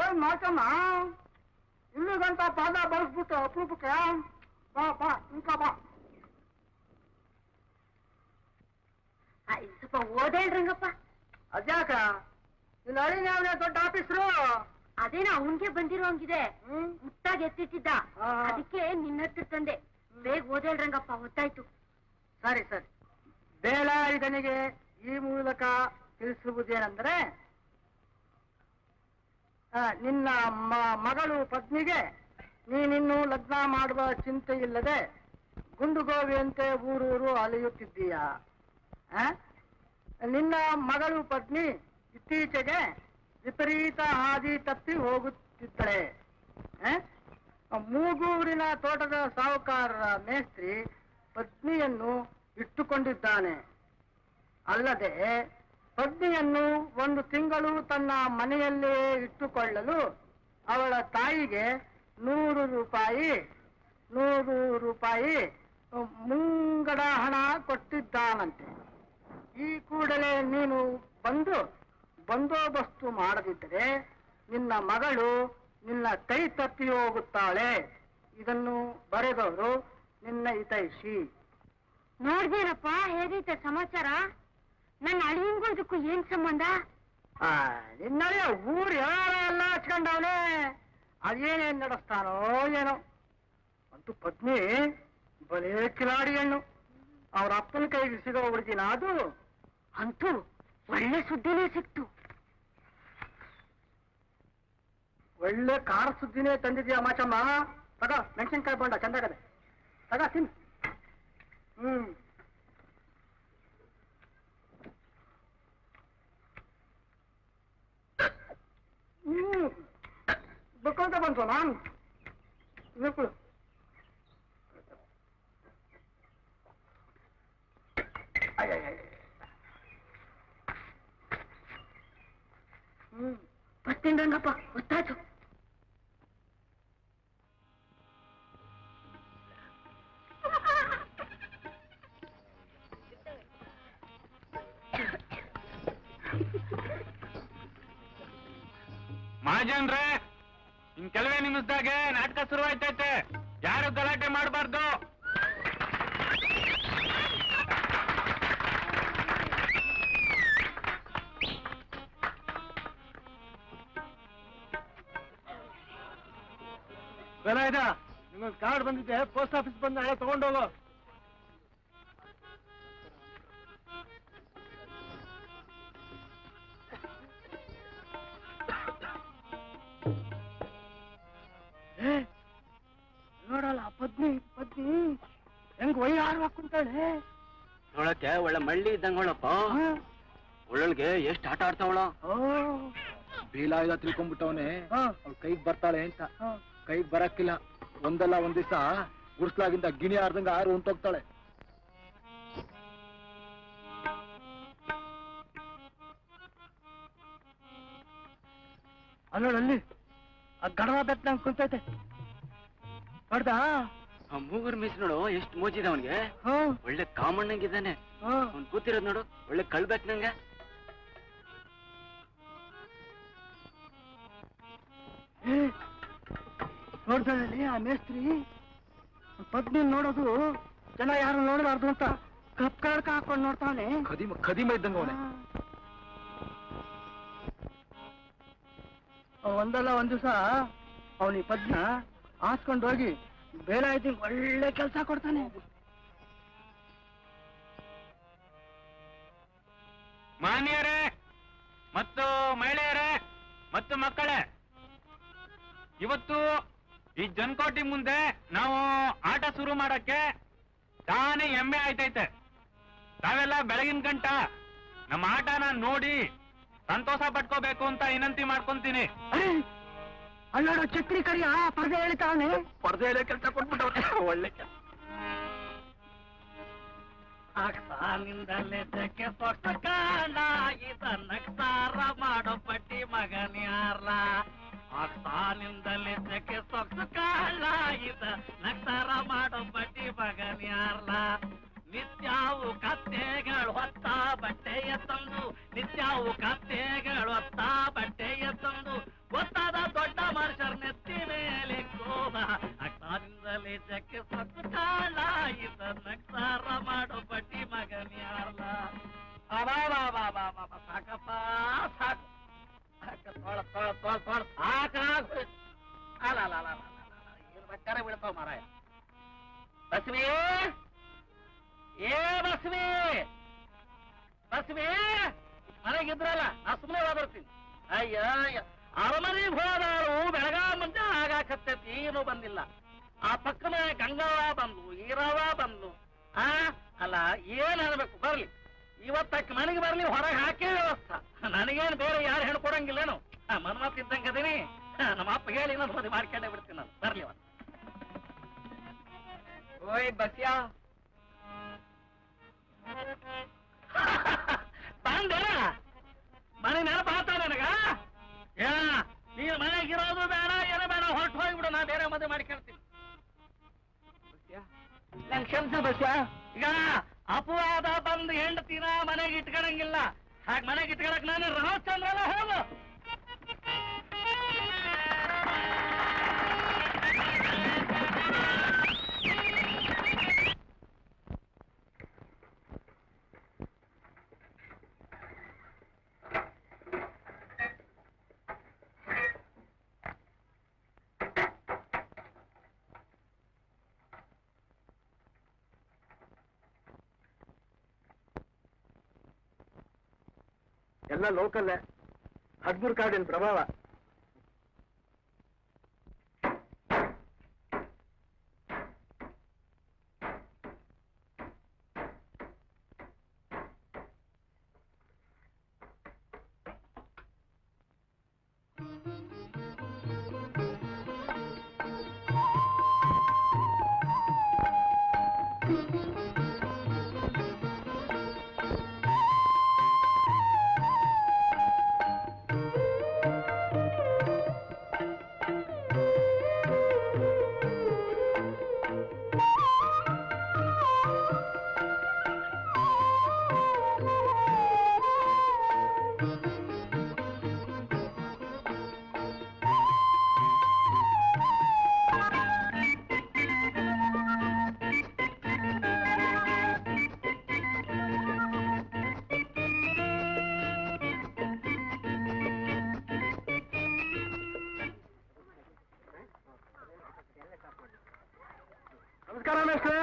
ಏನ್ ಮಾತಮ್ಮ, ಇಲ್ಲಿಗಂತ ಪಾದ ಬಳಸ್ಬಿಟ್ಟು ಅಪರೂಪಕ್ಕೆ ಬಾ ಬಾ ಇಂಕ ಬಾ. ಸ್ವಲ್ಪ ಓದೇಳ್ರಂಗಪ್ಪ. ಅದ್ಯಾಕ ನಿನ್ನ ಅಳಿನ್ಯಾವನೇ ದೊಡ್ಡ ಆಫೀಸರು? ಅದೇನ ಅವನ್ಗೆ ಬಂದಿರೋ ಹಂಗಿದೆ, ಮುಟ್ಟಾಗಿ ಎತ್ತಿಟ್ಟಿದ್ದ, ಅದಕ್ಕೆ ನಿನ್ನ ಹತ್ರ ತಂದೆ. ಬೇಗ ಓದೇಳ್ರಂಗಪ್ಪ, ಹೊತ್ತಾಯ್ತು. ಸರಿ ಸರಿ. ಬೇಲಾಯುಧನಿಗೆ ಈ ಮೂಲಕ ತಿಳಿಸುವುದೇನೆಂದರೆ, ನಿನ್ನ ಮಗಳು ಪತ್ನಿಗೆ ನೀನಿನ್ನೂ ಲಗ್ನ ಮಾಡುವ ಚಿಂತೆ ಇಲ್ಲದೆ ಗುಂಡುಗೋವಿಯಂತೆ ಊರೂರು ಅಲೆಯುತ್ತಿದ್ದೀಯ. ನಿನ್ನ ಮಗಳು ಪತ್ನಿ ಇತ್ತೀಚೆಗೆ ವಿಪರೀತ ಹಾದಿ ತಪ್ಪಿ ಹೋಗುತ್ತಿದ್ದಳೆ. ಮೂಗೂರಿನ ತೋಟದ ಸಾಹುಕಾರರ ಮೇಸ್ತ್ರಿ ಪತ್ನಿಯನ್ನು ಇಟ್ಟುಕೊಂಡಿದ್ದಾನೆ. ಅಲ್ಲದೆ ಪತ್ನಿಯನ್ನು 1 ತಿಂಗಳು ತನ್ನ ಮನೆಯಲ್ಲೇ ಇಟ್ಟುಕೊಳ್ಳಲು ಅವಳ ತಾಯಿಗೆ 100 ರೂಪಾಯಿ ಮುಂಗಡ ಹಣ ಕೊಟ್ಟಿದ್ದಾನಂತೆ. ಈ ಕೂಡಲೇ ನೀನು ಬಂದು ಬಂದೋಬಸ್ತು ಮಾಡದಿದ್ದರೆ ನಿನ್ನ ಮಗಳು ನಿನ್ನ ಕೈ ತಪ್ಪಿ ಹೋಗುತ್ತಾಳೆ. ಇದನ್ನು ಬರೆದವರು ನಿನ್ನ ಹಿತೈಷಿ. ನೋಡ್ದೇನಪ್ಪ ಹೇಗೈತೆ ಸಮಾಚಾರ? ನನ್ನ ಅಳಿಯಂಗೂ ಇದಕ್ಕೂ ಏನ್ ಸಂಬಂಧ? ನಿನ್ನಳೆ ಊರು ಯಾರೆಲ್ಲ ಹಚ್ಕೊಂಡವನೇ, ಅದೇನೇನ್ ನಡೆಸ್ತಾನೋ ಏನೋ. ಅಂತೂ ಪತ್ನಿ ಬಲೇ ಕಿಲಾಡಿ ಹೆಣ್ಣು. ಅವ್ರ ಅಪ್ಪನ ಕೈಗೆ ಸಿಗೋ ಹುಡುಗಿನ ಅದು. ಅಂತೂ ಒಳ್ಳೆ ಸುದ್ದಿನೇ ಸಿಕ್ತು. ಒಳ್ಳೆ ಖಾರ ಸುದ್ದಿನೇ ತಂದಿದ್ಯಾ ಮಾಚಮ್ಮ. ತಗ ಮೆಣಸಿನ್ಕಾಯಿ ಬೋಂಡ ಚಂದಾಗದೆ, ತಗ ತಿನ್. ಬುಕ್ಕೊಂತ ಬಂತು ನಾನು ಬರ್ತೀನಿ ರಂಗಪ್ಪ, ಗೊತ್ತಾಯ್ತು. ಮಹಾಜನ್ರೆ, ಇನ್ ಕೆಲವೇ ನಿಮಿಷದಾಗೆ ನಾಟಕ ಶುರುವಾಯ್ತೈತೆ. ಯಾರು ಗಲಾಟೆ ಮಾಡಬಾರ್ದು. ನಿಮಗೆ ಕಾರ್ಡ್ ಬಂದಿದೆ, ಪೋಸ್ಟ್ ಆಫೀಸ್ ಬಂದು ನಾಳೆ ತಗೊಂಡೋಗು. ನೋಡಲ್ಲ ಪದ್ನಿ ಹೆಂಗ್ ವೈಹಾರವಾಗಿ ಕುಂತಾಳೆ. ನೋಡಕ್ಕೆ ಒಳ್ಳೆ ಮಳ್ಳಿ ಇದ್ದಂಗಳಪ್ಪ. ಒಳ್ಳೊಳ್ಗೆ ಎಷ್ಟು ಆಟ ಆಡ್ತಾವಳ. ಬೀಲಾಗ ತಿಳ್ಕೊಂಡ್ಬಿಟ್ಟವನೆ ಅವ್ಳ ಕೈಗೆ ಬರ್ತಾಳೆ ಅಂತ. ಕೈಗೆ ಬರಕ್ಕಿಲ್ಲ. ಒಂದಲ್ಲ ಒಂದ್ ದಿವಸ ಗುಡ್ಸ್ಲಾಗಿಂದ ಗಿಣಿ ಆರ್ದಂಗ ಆರು ಹೊಂಟೋಗ್ತಾಳೆ. ಅಲ್ಲೋಡಲ್ಲಿ ಆ ಗಡವ ಬೆತ್ತ ನಂಗೆ ಕುಂತೈತೆ ನೋಡ್ದಾ. ಆ ಮೂಗರ್ ಮೀಸ್ ನೋಡು ಎಷ್ಟು ಮೋಜಿದೆ ಅವನ್ಗೆ. ಒಳ್ಳೆ ಕಾಮಣ್ಣಂಗಿದ್ದಾನೆ. ಅವ್ನ್ ಕೂತಿರೋದ್ ನೋಡು ಒಳ್ಳೆ ಕಳ್ಬೇಕು ನಂಗೆ. ನೋಡ್ತಾಳಲ್ಲಿ ಆ ಮೇಸ್ತ್ರಿ ಪದ್ನಿ ನೋಡೋದು ಜನ ಯಾರು ನೋಡಬಾರ್ದು ಅಂತ ಕಪ್ ಕಾಳಕ ಹಾಕೊಂಡು ನೋಡ್ತಾನೆ. ಖದೀಮ ಇದ್ದಂಗ ಅವನೇ. ಒಂದಲ್ಲ ಒಂದ್ ದಿವಸ ಅವನಿ ಪದ್ನ ಹಾಸ್ಕೊಂಡು ಹೋಗಿ ಬೇರೆ ಆಯ್ತು ಒಳ್ಳೆ ಕೆಲಸ ಕೊಡ್ತಾನೆ. ಮಾನ್ಯರೇ ಮತ್ತು ಮಹಿಳೆಯರೇ ಮತ್ತು ಮಕ್ಕಳೇ, ಇವತ್ತು ಈ ಜನಕೋಟಿ ಮುಂದೆ ನಾವು ಆಟ ಶುರು ಮಾಡಕ್ಕೆ ತಾನೇ ಹೆಮ್ಮೆ ಆಯ್ತೈತೆ. ತಾವೆಲ್ಲ ಬೆಳಗಿನ ಗಂಟ ನಮ್ಮ ಆಟನ ನೋಡಿ ಸಂತೋಷ ಪಟ್ಕೋಬೇಕು ಅಂತ ವಿನಂತಿ ಮಾಡ್ಕೊಂತೀನಿ. ಅಲ್ಲೋಡು ಚಕ್ರಿ ಕರಿಯ ಪರದೆ ಹೇಳ್ತಾವನೆ. ಪರದೆಯಲ್ಲೇ ಕೆಲಸ ಕೊಟ್ಬಿಟ್ಟವ್ರೆ. ಒಳ್ಳೆ ಅಕ್ಸಾನಿಂದಲೇ ಜಕ್ಕೆ ಸೊಟ್ಟ ಕಾಂಡ ಇದ ನಕ್ಸಾರ ಮಾಡೋ ಪಟ್ಟಿ ಮಗನ್ಯಾರ್ಲ. ಅಕ್ಸಾನಿಂದಲೇ ಜಕ್ಕೆ ಸೊಟ್ಟ ಕಾಂಡ ಇದ ನಕ್ಸಾರ ಮಾಡೋ ಪಟ್ಟಿ ಮಗನ್ಯಾರ್ಲ. ನಿತ್ಯಾವು ಕತ್ತೆಗಳು ಹೊತ್ತ ಬಟ್ಟೆಯ ತಂದು, ನಿತ್ಯಾವು ಕತ್ತೆಗಳು ಹೊತ್ತ ಬಟ್ಟೆಯ ತಂದು, ಗೊತ್ತಾದ ದೊಡ್ಡ ಮನುಷ್ಯರ ನೆತ್ತಿ ಮೇಲೆ ಕೋಬ. ಅಕ್ಸಾನಿಂದಲೇ ಜಕ್ಕೆ ಸೊಟ್ಟ ಕಾಂಡ ಇದ ನಕ್ಸಾರ ಮಾಡೋ ಪಟ್ಟಿ ಮಗನ್ಯಾರ್ಲ. ಸಾಕಪ್ಪ ಸಾಕು. ಸಾಕಾಗ್ಬಿಡು. ಅಲ್ಲ ಇರ್ಬೇಕಾರೆ ಬಿಡ್ತಾವ ಮಾರಾಯ. ಬಸ್ವಿ ಏ ಬಸ್ವಿ ಮನೆಗಿದ್ರಲ್ಲ, ನಾ ಸುಮ್ಮನೆ ಬರ್ತೀನಿ. ಅಯ್ಯ ಅರಮನೆ ಹೋದಾರು ಬೆಳಗಾ ಮುಂಚೆ ಆಗಾಕತ್ತೈತಿ, ಏನೂ ಬಂದಿಲ್ಲ. ಆ ಪಕ್ಕದ ಗಂಗವ್ವ ಬಂದ್ಲು, ಈರವ್ವ ಬಂದ್ಲು. ಅಲ್ಲ ಏನ್ ಅನ್ಬೇಕು, ಬರ್ಲಿ ಇವತ್ತಕ್ಕೆ ಮನೆಗೆ ಬರ್ಲಿ, ಹೊರಗೆ ಹಾಕೇ ವ್ಯವಸ್ಥೆ. ನನಗೇನು ಬೇರೆ ಯಾರು ಹೇಳ್ಕೊಡಂಗಿಲ್ಲೇನು, ಮನ್ಮತ್ ಇದ್ದಂಗದೀನಿ. ನಮ್ಮ ಅಪ್ಪ ಹೇಳಿ ನಾನು ಮದುವೆ ಮಾಡ್ಕೊಂಡೇ ಬಿಡ್ತೀನಿ ನಾನು. ಬರ್ಲಿ ಅವತ್ತು. ಓಯ್ ಬಸ್ಯಾ ಬಂದ ಮನೆ ನೆನಪಾತ ನನಗ. ನೀನು ಮನೆಗಿರೋದು ಬೇಡ, ಏನೋ ಬೇಡ, ಹೊರಟು ಹೋಗ್ಬಿಡು. ನಾ ಬೇರೆ ಮದುವೆ ಮಾಡ್ಕೊಳ್ತೀನಿ. ನಂಗೆ ಕ್ಷಮಿಸು ಬಸ್ಯ. ಈಗ ಅಪವಾದ ಬಂದು ಹೆಂಡತಿನ ಮನೆಗೆ ಇಟ್ಕೊಳಂಗಿಲ್ಲ. ಹಾಗೆ ಮನೆಗೆ ಇಟ್ಕೊಳಕ್ ನಾನು ರಾಮಚಂದ್ರಲ್ಲ ಹೋಗು. ಎಲ್ಲ ಲೋಕಲ್ಲೇ 13 ಕಾರ್ಡಿನ ಪ್ರಭಾವ. ನಮಸ್ಕಾರ ಮೇಷ್ಟ್ರೆ.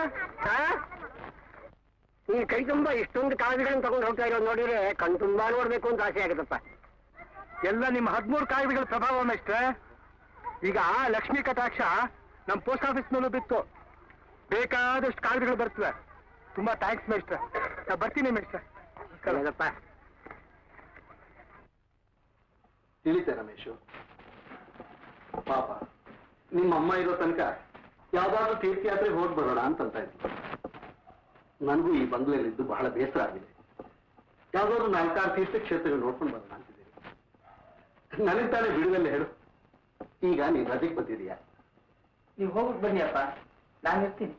ಈ ಕೈ ತುಂಬಾ ಇಷ್ಟೊಂದು ಕಾಗದಗಳನ್ನು ತಗೊಂಡು ಹೋಗ್ತಾ ಇರೋದು ನೋಡಿದ್ರೆ ಕಣ್ ತುಂಬಾ ನೋಡ್ಬೇಕು ಅಂತ ಆಸೆ ಆಗುತ್ತಪ್ಪ. ಎಲ್ಲ ನಿಮ್ಮ 13 ಕಾಗದಗಳ ಪ್ರಭಾವ ಮೇಷ್ಟ್ರೆ. ಈಗ ಲಕ್ಷ್ಮೀ ಕಟಾಕ್ಷ ನಮ್ಮ ಪೋಸ್ಟ್ ಆಫೀಸ್ನಲ್ಲೂ ಬಿತ್ತು. ಬೇಕಾದಷ್ಟು ಕಾಗದಗಳು ಬರ್ತವೆ. ತುಂಬಾ ಥ್ಯಾಂಕ್ಸ್ ಮೇಷ್ಟ್ರೆ. ನಾ ಬರ್ತೀನಿ ಮೇಷ್ಟ್ರೆ. ಕಳೆದಪ್ಪ. ತಿಳಿತೆ ರಮೇಶು, ಪಾಪ ನಿಮ್ಮ ಅಮ್ಮ ಇರೋ ತನಕ ಯಾವ್ದಾದ್ರು ತೀರ್ಥಯಾತ್ರೆಗೆ ಹೋಗಿ ಬರೋಣ ಅಂತ ಇದ್ರು. ನನಗೂ ಈ ಬಂಗ್ಲೆಯಲ್ಲಿದ್ದು ಬಹಳ ಬೇಸರ ಆಗಿದೆ. ಯಾವ್ದಾದ್ರು 4-6 ತೀರ್ಥಕ್ಷೇತ್ರಗಳು ನೋಡ್ಕೊಂಡು ಬರೋಣ ಅಂತಿದ್ದೀನಿ. ನನಗೆ ತಾನೇ ಬಿಡುಗಲ್ಲೇ ಹೇಳು. ಈಗ ನೀನ್ ರಜೆಗೆ ಬಂದಿದೀಯಾ? ನೀವು ಹೋಗ್ಬಿಟ್ಟು ಬನ್ನಿ ಅಪ್ಪ, ನಾನು ಇರ್ತೀನಿ.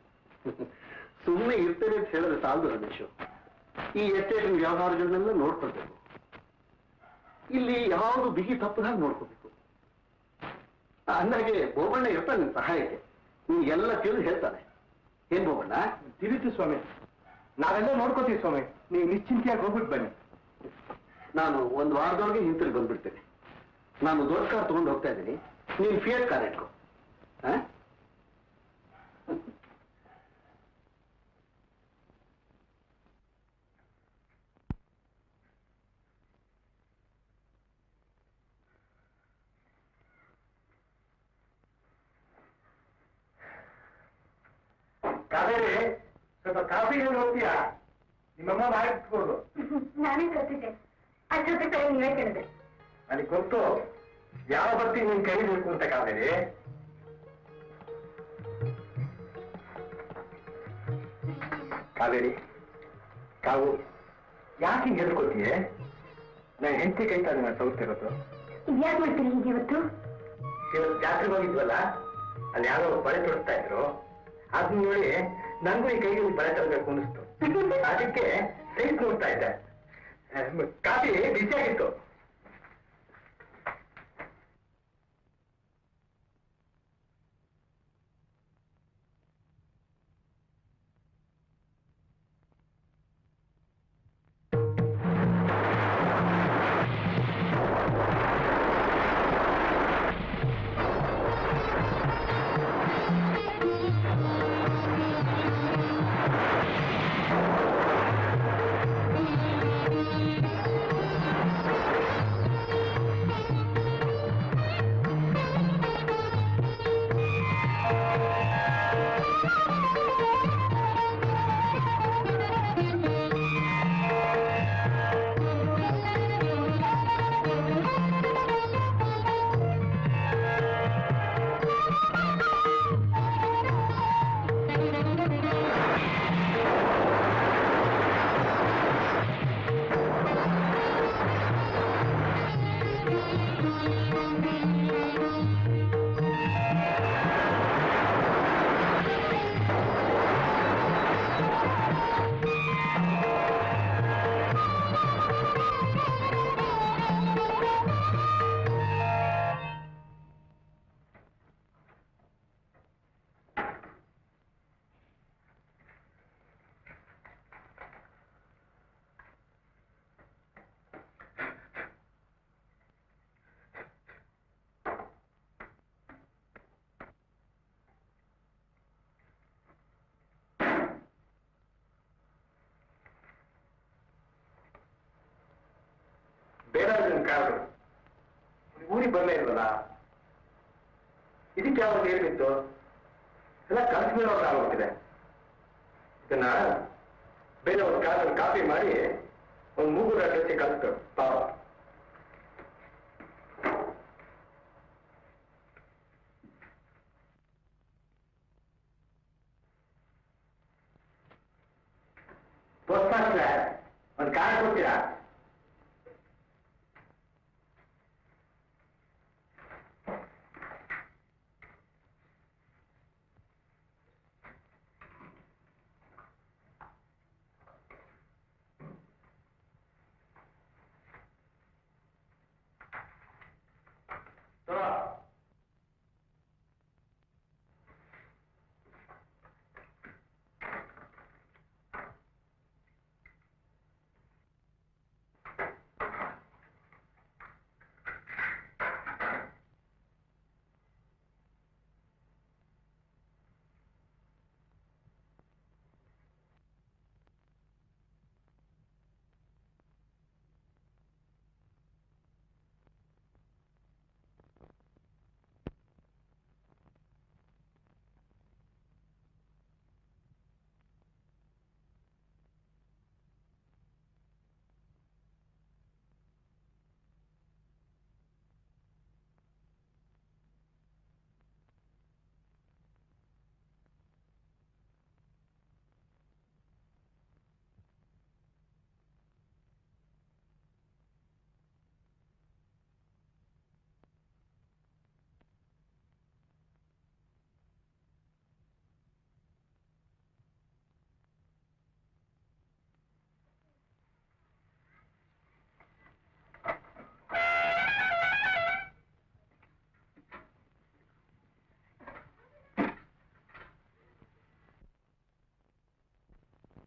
ಸುಮ್ಮನೆ ಇರ್ತೇನೆ ಅಂತ ಹೇಳಿದ್ರೆ ಸಾಲದು ರಮೇಶು. ಈ ಎಸ್ಟೇಟಿನ ವ್ಯವಹಾರಗಳನ್ನೆಲ್ಲ ನೋಡ್ಕೊಳ್ಬೇಕು. ಇಲ್ಲಿ ಯಾವುದು ಬಿಗಿ ತಪ್ಪದಾಗ ನೋಡ್ಕೋಬೇಕು. ಅಂದಾಗೆ ಬೋಬಣ್ಣ ಇರ್ತಾನೆ ನಿನ್ ಸಹಾಯಕ್ಕೆ. ನಿಮ್ಗೆಲ್ಲ ತಿಳಿದು ಹೇಳ್ತಾನೆ. ಏನ್ ಬೋಬಣ್ಣ? ತಿಳಿತು ಸ್ವಾಮಿ, ನಾವೆಲ್ಲ ನೋಡ್ಕೋತೀವಿ ಸ್ವಾಮಿ. ನೀವು ನಿಶ್ಚಿಂತೆಯಾಗಿ ಹೋಗ್ಬಿಟ್ಟು ಬನ್ನಿ. ನಾನು 1 ವಾರದೊಳಗೆ ಹಿಂತಿರುಗಿ ಬಂದ್ಬಿಡ್ತೇನೆ. ನಾನು ದೊಡ್ಡ ಕಾರ್ ತಗೊಂಡು ಹೋಗ್ತಾ ಇದ್ದೀನಿ. ನೀನು ಫಿಯಟ್ ಕಾರ್ ಇಟ್ಕೋ. ಕಾವೇರಿ, ಸ್ವಲ್ಪ ಕಾಫಿ ಹೋಗ್ತೀಯಾ? ನಿಮ್ಮಮ್ಮ ಮಾಡಿಟ್ಬೋದು. ನಾನೇ ಕಲ್ತಿದ್ದೆ, ಅದ್ರ ಜೊತೆ ಕೈ ನೀವೇ ಕೇಳಿದೆ. ನನಗೆ ಗೊತ್ತು ಯಾವ ಬರ್ತಿ ನಿನ್ ಕೈ ಬೇಕು ಅಂತ. ಕಾವೇರಿ, ಕಾವೇರಿ ಕಾವು ಯಾಕೆ ಹಿಂಗೆ ಹೆದರ್ಕೋತೀಯ? ನಾನು ಹೆಂಡತಿ ಕೈ ತಾನೆ ನಾನು ಸೌತಿರೋದು. ಇದ್ಯಾಕೆ ಮಾಡ್ತೀರಿ ಹೀಗೆ ಇವತ್ತು? ಇವತ್ತು ಜಾತ್ರೆಗೆ ಹೋಗಿದ್ವಲ್ಲ, ಅಲ್ಲಿ ಯಾರೋ ಬಳೆ ತೊಡಿಸ್ತಾ ಇದ್ರು. ಅದನ್ನ ನೋಡಿ ನನಗೂ ಈ ಕೈಗೆ ಬಳೆ ತರಬೇಕು ಅನಿಸ್ತು. ಅದಕ್ಕೆ ಸೈಜ್ ನೋಡ್ತಾ ಇದ್ದೆ. ಕಾಫಿ ಬಿಸಿಯಾಗಿತ್ತು. ಬೇಡ ಕಾರು ಊರಿಗೆ ಬರಲೇ ಇಲ್ವಲ್ಲ, ಇದಕ್ಕೆ ಯಾವಾಗ ಏನಿತ್ತು ಎಲ್ಲ ಕಲ್ಸ್ ಮೇಲೆ ಆಗೋಗ್ತಿದೆ. ಇದನ್ನ ಬೇರೆ ಒಂದು ಕಾರಲ್ಲಿ ಕಾಪಿ ಮಾಡಿ ಒಂದು 3 ಅಡ್ರೆಸ್ಗೆ ಕಳಿಸ್ತು ಪಾಪ. ಮಾಡ್ತೀರಾ?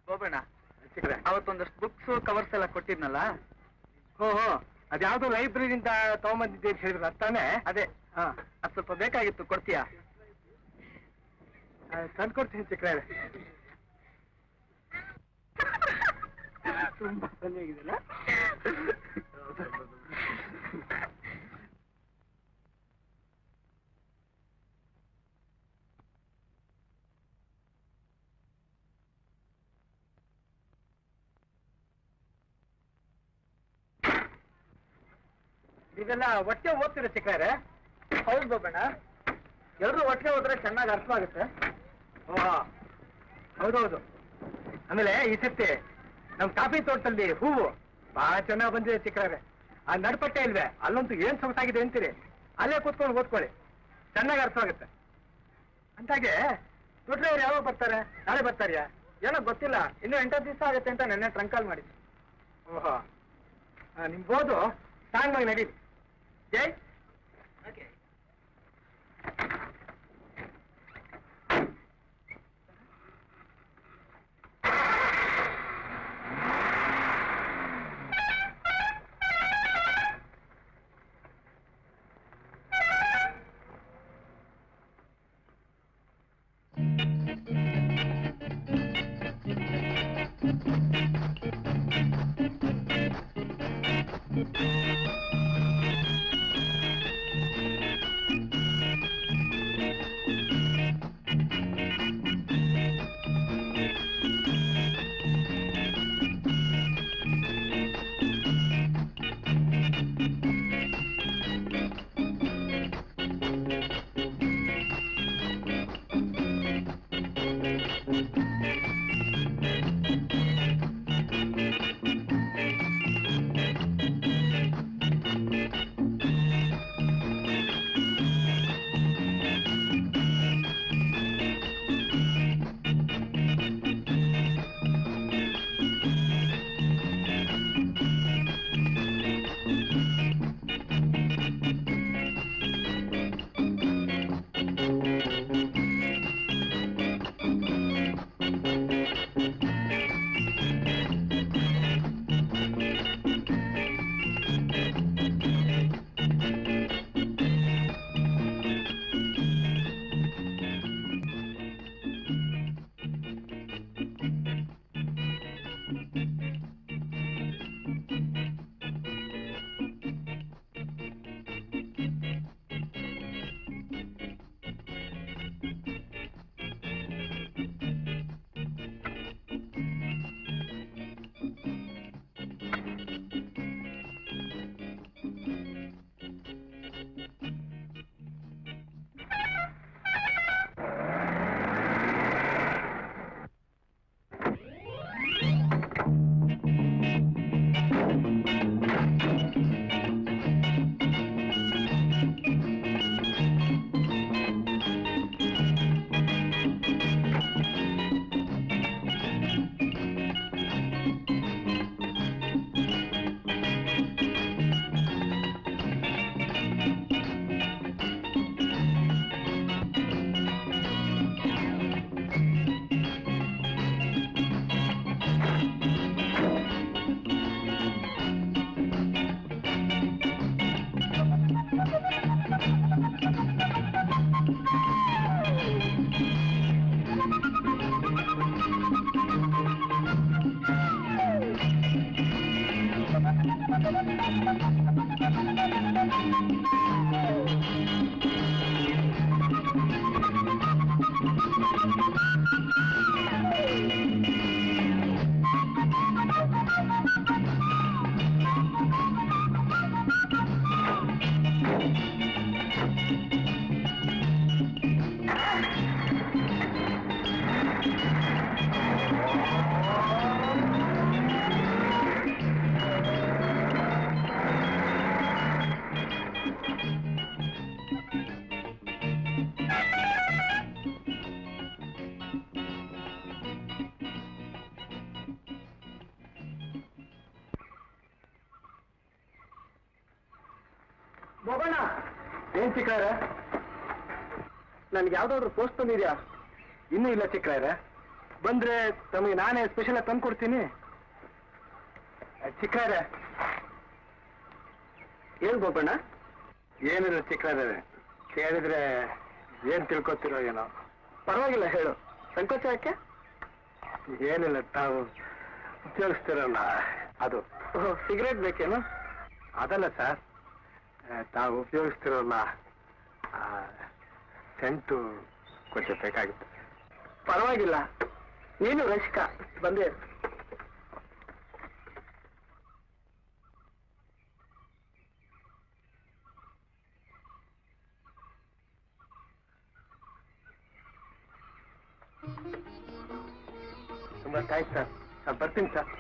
ಗೋಪಣ್ಣ, ಅವತ್ತೊಂದಷ್ಟು ಬುಕ್ಸ್ ಕವರ್ಸ್ ಎಲ್ಲ ಕೊಟ್ಟಿದ್ನಲ್ಲ? ಓಹೋ, ಅದ್ಯಾವ್ದು ಲೈಬ್ರರಿಯಿಂದ ತಗೊಂಬಂದಿದ್ದೆ ಅಂತ ಹೇಳಿದ್ರು ಅತ್ತಾನೆ? ಅದೇ. ಅದು ಸ್ವಲ್ಪ ಬೇಕಾಗಿತ್ತು, ಕೊಡ್ತೀಯಾ? ತಂದ್ಕೊಡ್ತೀನಿ ಚಿಕ್ಕರೆ. ತುಂಬಾ ಚೆನ್ನಾಗಿದೆಯಲ್ಲ? ಇದೆಲ್ಲ ಒಟ್ಟೆ ಓದ್ತೀರ ಚಿಕ್ಕರೆ? ಹೌದು ಗೋಪಣ್ಣ, ಎಲ್ಲರೂ ಒಟ್ಟಿಗೆ ಹೋದ್ರೆ ಚೆನ್ನಾಗಿ ಅರ್ಥವಾಗುತ್ತೆ. ಓಹೋ, ಹೌದೌದು. ಆಮೇಲೆ ಈ ಸತಿ ನಮ್ ಕಾಫಿ ತೋಟದಲ್ಲಿ ಹೂವು ಬಹಳ ಚೆನ್ನಾಗಿ ಬಂದಿದೆ ಚಿಕ್ಕರೆ. ಆ ನಡ್ಪಟ್ಟೆ ಇಲ್ವೇ, ಅಲ್ಲಂತೂ ಏನ್ ಸೊಗಸಾಗಿದೆ ಅಂತೀರಿ. ಅಲ್ಲೇ ಕೂತ್ಕೊಂಡು ಓದ್ಕೊಳ್ಳಿ, ಚೆನ್ನಾಗಿ ಅರ್ಥವಾಗುತ್ತೆ. ಅಂತಾಗೆ ದುಡ್ರವ್ರು ಯಾವಾಗ ಬರ್ತಾರೆ? ನಾಳೆ ಬರ್ತಾರ್ಯಾ? ಏನೋ ಗೊತ್ತಿಲ್ಲ, ಇನ್ನು 8 ದಿವಸ ಆಗುತ್ತೆ ಅಂತ ನೆನ್ನೆ ಟ್ರಂಕಾಲ್ ಮಾಡಿದ್ವಿ. ಓಹೋ, ನಿಮ್ಗೋದು ಸಾಂಗಾಗಿ ನಡೀಲಿ. ಜೈ. ಬೋಬಣ್ಣ ಏನ್ ಚಿಕ್ಕಾರೆ ನನ್ಗೆ ಯಾವ್ದಾದ್ರು ಪೋಸ್ಟ್ ಬಂದಿದ್ಯಾ? ಇನ್ನೂ ಇಲ್ಲ ಚಿಕ್ಕಾರೆ. ಬಂದ್ರೆ ತಮಗೆ ನಾನೇ ಸ್ಪೆಷಲ್ ಆಗಿ ತಂದು ಕೊಡ್ತೀನಿ. ಚಿಕ್ಕಾರೆ ಏನ್ ಬೋಬಣ್ಣ? ಏನಿಲ್ಲ ಚಿಕ್ಕಾರೆ, ಕೇಳಿದ್ರೆ ಏನ್ ತಿಳ್ಕೊತಿರೋ ಏನೋ. ಪರವಾಗಿಲ್ಲ ಹೇಳು, ಸಂಕೋಚ ಯಾಕೆ? ಏನಿಲ್ಲ, ತಾವು ಉಪಯೋಗಿಸ್ತಿರಲ್ಲ ಅದು. ಸಿಗರೇಟ್ ಬೇಕೇನು? ಅದಲ್ಲ ಸರ್, ತಾವು ಉಪಯೋಗಿಸ್ತಿರೋಲ್ಲ ಸೆಂಟು ಕೊಂಚ ಬೇಕಾಗಿತ್ತು. ಪರವಾಗಿಲ್ಲ, ನೀನು ರಸಿಕ ಬಂದೇ. ತುಂಬಾ ಥ್ಯಾಂಕ್ಸ್ ಸರ್, ನಾನು ಬರ್ತೀನಿ ಸರ್.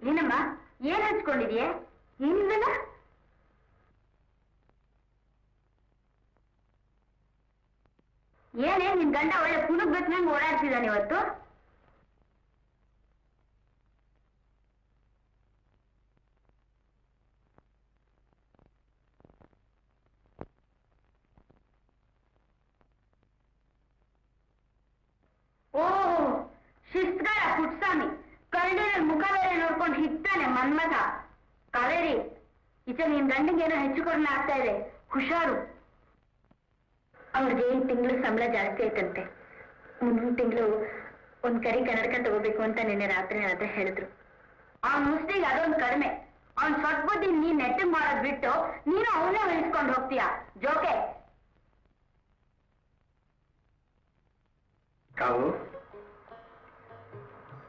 ಏನಮ್ಮ ಏನ್ ಹಚ್ಕೊಂಡಿದೀಯ? ಏನಿಲ್ಲ ಏನೇ ನಿನ್ ಗಂಡ ಒಳ್ಳೆ ಪುನಗ್ ಬೆತ್ತನಂಗ್ ಓಡಾಡ್ತಿದ್ದಾನೆ ಇವತ್ತು. ಓ ಶಿಸ್ತಗಾರ ಪುಟ್ಸ್ವಾಮಿ ಕರಡಿನಲ್ಲಿ ಮುಖ ಬೇರೆ ನೋಡ್ಕೊಂಡು ಹಿಗ್ತಾನೆ ಮನ್ಮಥ. ಕಾವೇರಿ ಈಚೆ ನಿನ್ ಗಂಡಿಗೆ ಏನೋ ಹೆಚ್ಚು ಕಡಿಮೆ ಆಗ್ತಾ ಇದೆ, ಹುಷಾರು. ಅವ್ರಿಗೆ ತಿಂಗಳು ಸಂಬಳ ಜಾಸ್ತಿ ಆಯ್ತಂತೆ. ಮುಂದಿನ ತಿಂಗಳು ಒಂದ್ ಕರಿ ಕನ್ನಡಕ ತಗೋಬೇಕು ಅಂತ ನಿನ್ನೆ ರಾತ್ರಿ ಹತ್ರ ಹೇಳಿದ್ರು. ಆ ಮುಸ್ಲಿಗೆ ಅದೊಂದು ಕಡಿಮೆ. ಅವ್ನ್ ಸೊಟ್ ಬುದ್ಧಿ ನೀನ್ ನೆಟ್ಟಿಗೆ ಮಾಡೋದ್ ಬಿಟ್ಟು ನೀನು ಅವನ್ನೇ ಉಳಿಸ್ಕೊಂಡು ಹೋಗ್ತೀಯ. ಜೋಕೆ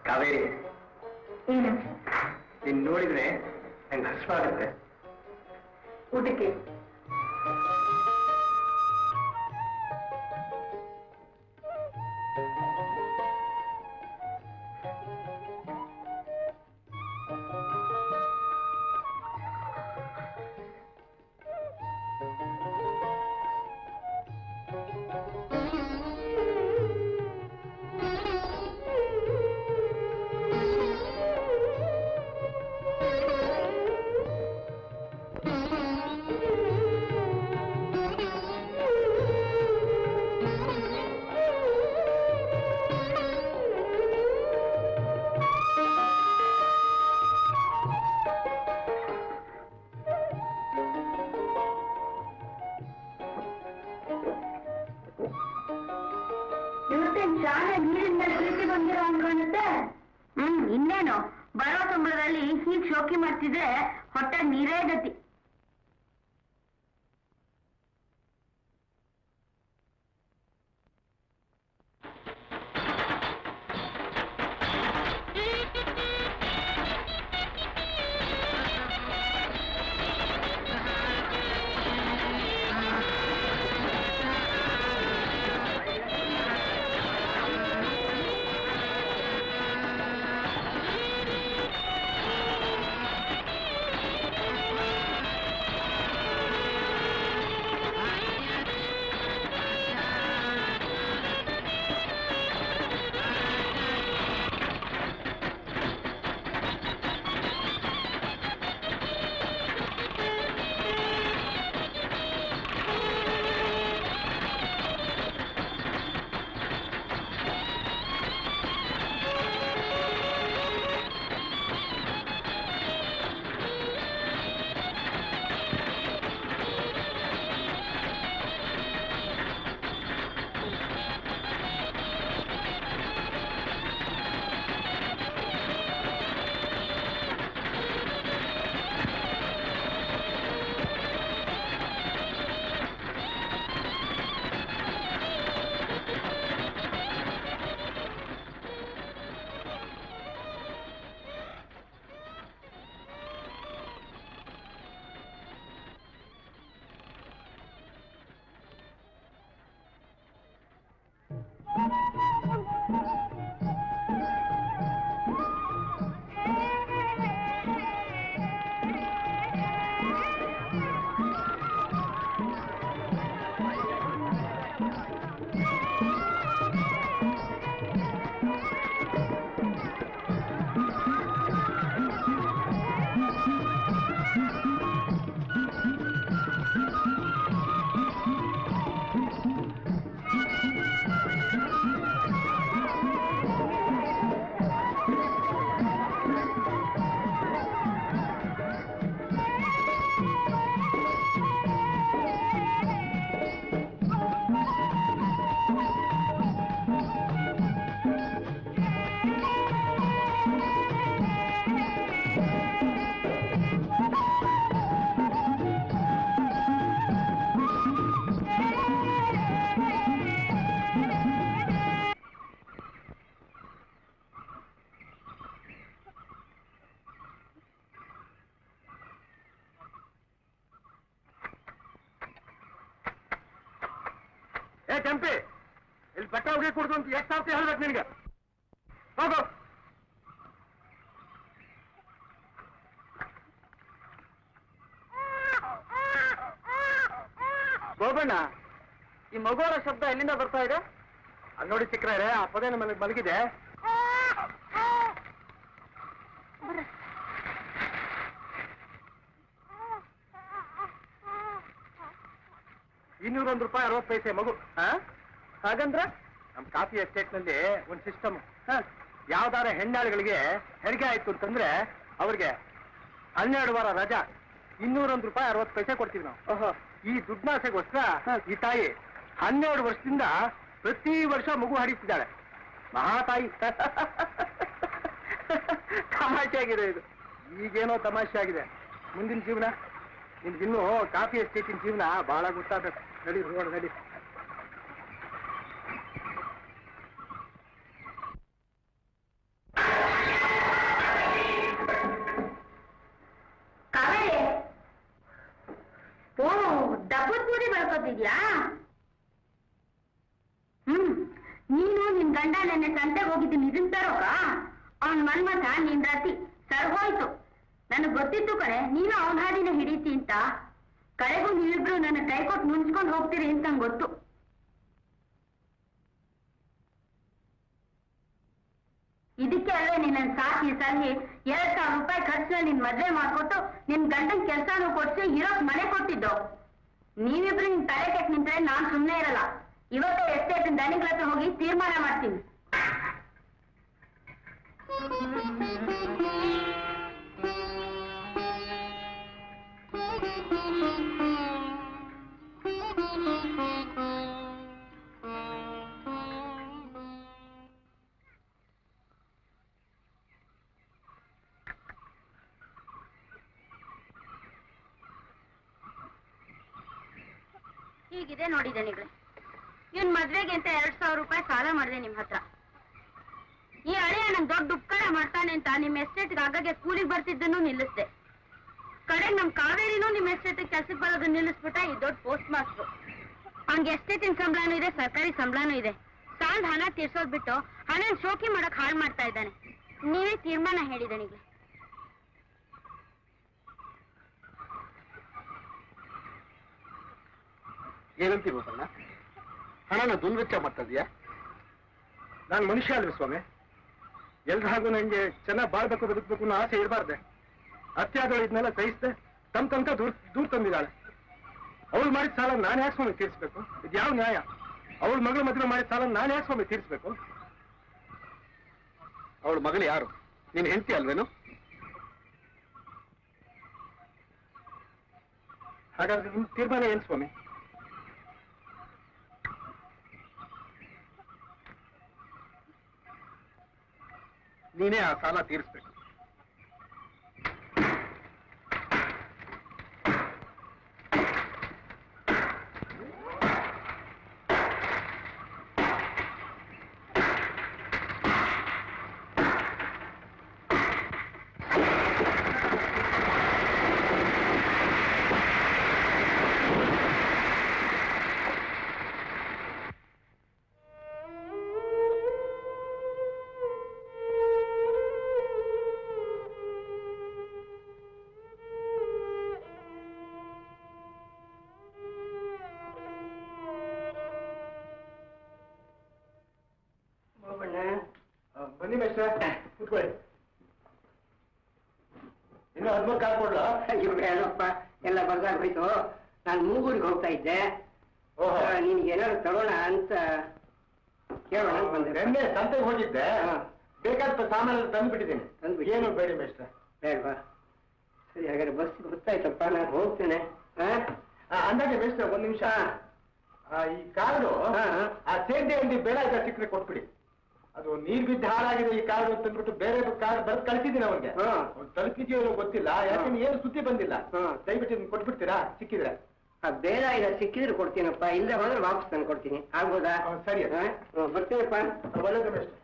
ಕಾವೇರಿ, ಏನು ನೀನ್ ನೋಡಿದ್ರೆ ನಂಗೆ ಹಸುವಾಗುತ್ತೆ. ಊಟಕ್ಕೆ ಶಾಲೆ ನೀರಿನ ಮೇಲೆ ಪ್ರೀತಿ ಬಂದಿರೋ ಅನ್ಕೊಂಡೆ. ಇನ್ನೇನು ಬರೋ ಸಂಬಳದಲ್ಲಿ ಹೀಗ್ ಶೋಕಿ ಮಾಡ್ತಿದ್ರೆ ಹೊಟ್ಟೆ ನೀರೇ ಗತಿ. ಕೆಂಪಿ ಇಲ್ಲಿ ಬಟ್ಟೆ ಹೋಗಿ ಕುಡ್ದು ಅಂತ ಎಷ್ಟು ಸಾವಿರ ಹೇಳ್ಬೇಕು ನಿನಗೆ? ಹೋಗು. ಗೋಬಣ್ಣ, ಈ ಮಗುವರ ಶಬ್ದ ಎಲ್ಲಿಂದ ಬರ್ತಾ ಇದೆ? ಅಲ್ಲಿ ನೋಡಿ ಸಿಕ್ಕರೆ ಆ ಪದೇ ನಮ್ಮಲ್ಲಿ ಮಲಗಿದೆ. ₹201.60 ಮಗು. ಹಾಗಂದ್ರೆ ನಮ್ ಕಾಫಿ ಎಸ್ಟೇಟ್ ನಲ್ಲಿ ಒಂದು ಸಿಸ್ಟಮ್. ಯಾವ್ದಾರ ಹೆಣ್ಣಾಳುಗಳಿಗೆ ಹೆರಿಗೆ ಆಯ್ತು ಅಂತಂದ್ರೆ ಅವ್ರಿಗೆ 12 ವಾರ ರಜಾ, ₹201.60 ಕೊಡ್ತೀವಿ ನಾವು. ಈ ದುಡ್ನಾಸೆಗೋಸ್ಕರ ಈ ತಾಯಿ 12 ವರ್ಷದಿಂದ ಪ್ರತಿ ವರ್ಷ ಮಗು ಹಡಿತಿದ್ದಾಳೆ. ಮಹಾತಾಯಿ. ತಮಾಷೆ ಆಗಿದೆ ಇದು. ಈಗೇನೋ ತಮಾಷೆ ಆಗಿದೆ. ಮುಂದಿನ ಜೀವನ ನಿಮ್ಗಿನ್ನೂ ಕಾಫಿ ಎಸ್ಟೇಟಿನ ಜೀವನ ಬಹಳ ಗೊತ್ತಾಗಬೇಕು. ನಡಿ ರೋಡ್ ನಡಿ. ಓ, ಡಬ್ಬದ ಪೂರಿ ಬರ್ಕೋತಿದ್ಯಾ? ನೀನು ನಿನ್ ಗಂಡ ನೆನ್ನೆ ಸಂತೆಗೆ ಹೋಗಿದ್ದೀನಿ ಇದನ್ ತರೋಕ. ಅವನ್ ಮನ್ಮಥ ನಿನ್ ರತಿ ಸರ್ ಹೋಯ್ತು. ನನಗ್ ಗೊತ್ತಿತ್ತು ಕಡೆ ನೀನು ಅವನ ಹಾದಿನ ಹಿಡೀತಿ ಅಂತ. ಕಡೆಗೂ ನೀವಿಬ್ರು ನನ್ನ ಕೈ ಕೊಟ್ಟು ಮುಂಚ್ಕೊಂಡು ಹೋಗ್ತೀರಿ ಅಂತ ನಂಗೆ ಗೊತ್ತು. ಇದಕ್ಕೆ ಅಲ್ಲೇ ನಿನ್ನ ಸಾಕಿ ಸಲಹಿ ₹2,000 ಖರ್ಚಿನಲ್ಲಿ ನಿನ್ ಮದ್ವೆ ಮಾಡ್ಕೊಟ್ಟು ನಿನ್ ಗಂಡನ್ ಕೆಲ್ಸಾನು ಕೊಡ್ಸಿ ಇರೋಕ್ ಮನೆ ಕೊಟ್ಟಿದ್ದು. ನೀವಿಬ್ರು ನಿನ್ ತಲೆ ಕೆಟ್ಟ ನಿಂತ್ರೆ ನಾನ್ ಸುಮ್ನೆ ಇರಲ್ಲ. ಇವತ್ತೇ ಎಸ್ಟೇಟ್ ದನಿಗಳ ಹತ್ರ ಹೋಗಿ ತೀರ್ಮಾನ ಮಾಡ್ತೀನಿ. ಹೀಗಿದೆ ನೋಡಿದೆ ನಿಗ್ಳೆ. ಇವನ್ ಮದ್ವೆಗೆ ಅಂತ 2,000 ರೂಪಾಯಿ ಸಾಲ ಮಾಡಿದೆ ನಿಮ್ ಹತ್ರ. ಈ ಹಳೆಯ ನಂಗೆ ದೊಡ್ಡ ಉಪಕಾರ ಮಾಡ್ತಾನೆ ಅಂತ ನಿಮ್ ಎಸ್ಟೇಟ್ಗೆ ಆಗಾಗ್ಗೆ ಕೂಲಿಗೆ ಬರ್ತಿದ್ದನ್ನು ನಿಲ್ಲಿಸ್ದೆ. ಕಡೆಗೆ ನಮ್ ಕಾವೇರಿನೂ ನಿಮ್ ಎಸ್ಟೇಟ್ ಕೆಲ್ಸಕ್ಕೆ ಬರೋದನ್ನ ನಿಲ್ಲಿಸ್ಬಿಟ್ಟ ಈ ದೊಡ್ಡ ಪೋಸ್ಟ್ ಮಾಸ್ಟ್ರು. ಅವ್ನಿಗೆ ಎಸ್ಟೇಟಿನ ಸಂಬಳನೂ ಇದೆ, ಸರ್ಕಾರಿ ಸಂಬಳನೂ ಇದೆ. ಸಾಲದ ಹಣ ತೀರ್ಸೋದ್ ಬಿಟ್ಟು ಹಣನ ಶೋಕಿ ಮಾಡಕ್ ಹಾಳು ಮಾಡ್ತಾ ಇದ್ದಾನೆ. ನೀವೇ ತೀರ್ಮಾನ ಹೇಳಿದೆ ನಿಗ್ಲೆ. ಏನಂತೀ ಗೋಪಣ್ಣ? ಹಣನ ದುರ್ವೆಚ್ಚ ಮಾಡ್ತದ್ಯಾ? ನಾನು ಮನುಷ್ಯ ಅಲ್ವೇ ಸ್ವಾಮಿ? ಎಲ್ರ ಹಾಗೂ ನಂಗೆ ಚೆನ್ನಾಗಿ ಬಾಳ್ಬೇಕು ಬದುಕಬೇಕು ಅನ್ನೋ ಆಸೆ ಇರಬಾರ್ದೆ. ಅತ್ಯಾದಳು ಇದನ್ನೆಲ್ಲ ಸಹಿಸ್ದೆ ತನಕ ದೂರ ತಂದಿದ್ದಾಳೆ. ಅವಳು ಮಾಡಿದ ಸಾಲ ನಾನು ಯಾಕೆ ಸ್ವಾಮಿ ತೀರಿಸ್ಬೇಕು? ಇದು ಯಾವ ನ್ಯಾಯ? ಅವಳ ಮಗಳು ಮದುವೆ ಮಾಡಿದ ಸಾಲ ನಾನು ಯಾಕೆ ಸ್ವಾಮಿ ತೀರಿಸ್ಬೇಕು? ಅವಳ ಮಗಳು ಯಾರು? ನೀನ್ ಹೆಂಡತಿ ಅಲ್ವೇನು? ಹಾಗಾದ್ರೆ ನಿಮ್ ತೀರ್ಮಾನ ಏನು ಸ್ವಾಮಿ? ನೀನೇ ಆ ಸಾಲ ತೀರಿಸ್ಬೇಕು. ಬನ್ನಿ ಮೇಷ್ಟ್ರೆ, ಕೂತ್ಕೊಳ್ಳಿ. ಇನ್ನು 13 ಕಾಲ್ ಕೊಡ್ಲಾ? ಏನಪ್ಪ ಎಲ್ಲ ಬರ್ದಾಗ ಹೋಯ್ತು. ನಾನು ಮೂಗೂರಿಗೆ ಹೋಗ್ತಾ ಇದ್ದೆ. ಓಹೋ, ನಿನ್ಗೆ ಏನಾದ್ರು ತಗೋಣ ಅಂತ ಕೇಳೋಣ ಅಂತ ಬಂದೆ. ನಿನ್ನೆ ಸಂತೆಗೆ ಹೋಗಿದ್ದೆ, ಬೇಕಾದ ಸಾಮಾನು ತಂದ್ಬಿಟ್ಟಿದ್ದೀನಿ. ತಂದ್ಬಿಟ್ಟು ಏನು ಬೇಡಿ ಮೇಷ್ಟ್ರೆ. ಬೇಡವಾ? ಸರಿ, ಹಾಗಾದ್ರೆ ಬಸ್ ಗೊತ್ತಾಯ್ತಪ್ಪ, ನಾನು ಹೋಗ್ತೇನೆ. ಅಂದಾಗೆ ಮೇಷ್ಟ್ರೆ, 1 ನಿಮಿಷ. ಈ ಕಾರ್ಡು ಆ ಸೇಂದಿ ಅಂಗಡಿ ಬೇಡ ಆಯ್ತಾ ಸಿಕ್ಕರೆ ಕೊಟ್ಬಿಡಿ. ಅದು ನೀರ್ ಬಿದ್ದು ಹಾಳಾಗಿದೆ ಈ ಕಾರ್ಡ್ ಅಂತಂದ್ಬಿಟ್ಟು ಬೇರೆ ಕಾರ್ಡ್ ಬರ್ದು ಕಳ್ಸಿದ್ದೀನಿ ಅವ್ರಿಗೆ. ತಲುಪಿದೆಯೋ ಗೊತ್ತಿಲ್ಲ, ಯಾಕಂದ್ರೆ ಏನು ಸುದ್ದಿ ಬಂದಿಲ್ಲ. ದಯವಿಟ್ಟು ಇದನ್ನ ಕೊಟ್ಬಿಡ್ತೀರಾ ಸಿಕ್ಕಿದ್ರೆ? ಬೇಡ, ಇಲ್ಲ ಸಿಕ್ಕಿದ್ರೆ ಕೊಡ್ತೀನಪ್ಪ, ಇಲ್ಲದೆ ಹೋದ್ರೆ ವಾಪಸ್ ತಂದು ಕೊಡ್ತೀನಿ. ಆಗ್ಬೋದಾ? ಸರಿ, ಬರ್ತೀನಪ್ಪ. ಒಳ್ಳೇದು ಮೇಷ್ಟ್ರೆ.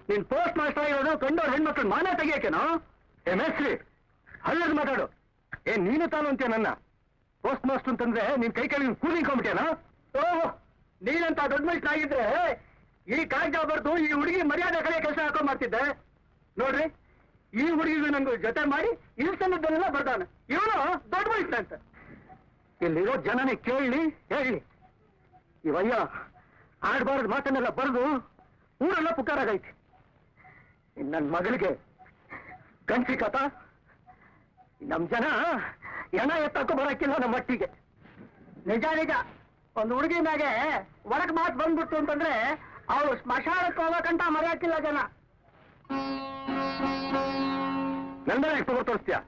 ನೀನ್ ಪೋಸ್ಟ್ ಮಾಸ್ಟರ್ ಆಗಿರೋದು ಕಂಡವ್ರ ಹೆಣ್ಮಕ್ಳು ಮಾನ ತೆಗಿಯಕೇನೋ? ಮೇಸ್ತ್ರಿ, ಅಲ್ಲದ ಮಾತಾಡು. ನೀನು ತಾನು ಅಂತೀಯ ನನ್ನ ಪೋಸ್ಟ್ ಮಾಸ್ಟರ್ ಅಂತಂದ್ರೆ ನಿನ್ ಕೈ ಕೆಳಗೆ ಕೂಲಿಕೊಂಡ್ಬಿಟ್ಟೇನೋ? ಓಹ್, ನೀನಂತ ದೊಡ್ಡ ಮನುಷ್ಯ ಆಗಿದ್ರೆ ಈ ಕಾಗದ ಬರ್ದು ಈ ಹುಡುಗಿ ಮರ್ಯಾದೆ ಕಡೆ ಕೆಲಸ ಹಾಕೊಂಡ್ ಮಾಡ್ತಿದ್ದೆ. ನೋಡ್ರಿ, ಈ ಹುಡುಗಿಗೂ ನಂಗೆ ಜೊತೆ ಮಾಡಿ ಇಲ್ಸನ್ನದನ್ನೆಲ್ಲ ಬರ್ದಾನ. ಇವನು ದೊಡ್ಡ ಮನುಷ್ಯ ಅಂತ ಇಲ್ಲಿರೋ ಜನನೇ ಕೇಳಿ ಹೇಳಿ. ಇವಯ್ಯ ಆಡ್ಬಾರ್ದು ಮಾತನ್ನೆಲ್ಲ ಬರೆದು ಊರೆಲ್ಲ ಪುಕಾರಾಗೈತಿ. ನನ್ನ ಮಗಳಿಗೆ ಗಂಟಿ ಕಥ. ನಮ್ ಜನ ಎಣ ಎತ್ತಕ್ಕೂ ಬರಕ್ಕಿಲ್ಲ ನಮ್ಮ ಮಟ್ಟಿಗೆ. ನಿಜ ನಿಜ, ಒಂದು ಹುಡುಗಿ ಮ್ಯಾಗೆ ಒಳಕ್ ಮಾತು ಬಂದ್ಬಿಡ್ತು ಅಂತಂದ್ರೆ ಅವಳು ಸ್ಮಶಾನಕ್ಕೆ ಹೋಗಕ್ಕಂತ ಮರೆಯಕ್ಕಿಲ್ಲ ಜನ. ನನ್ನ ಎಷ್ಟು ತೋರಿಸ್ತೀಯ?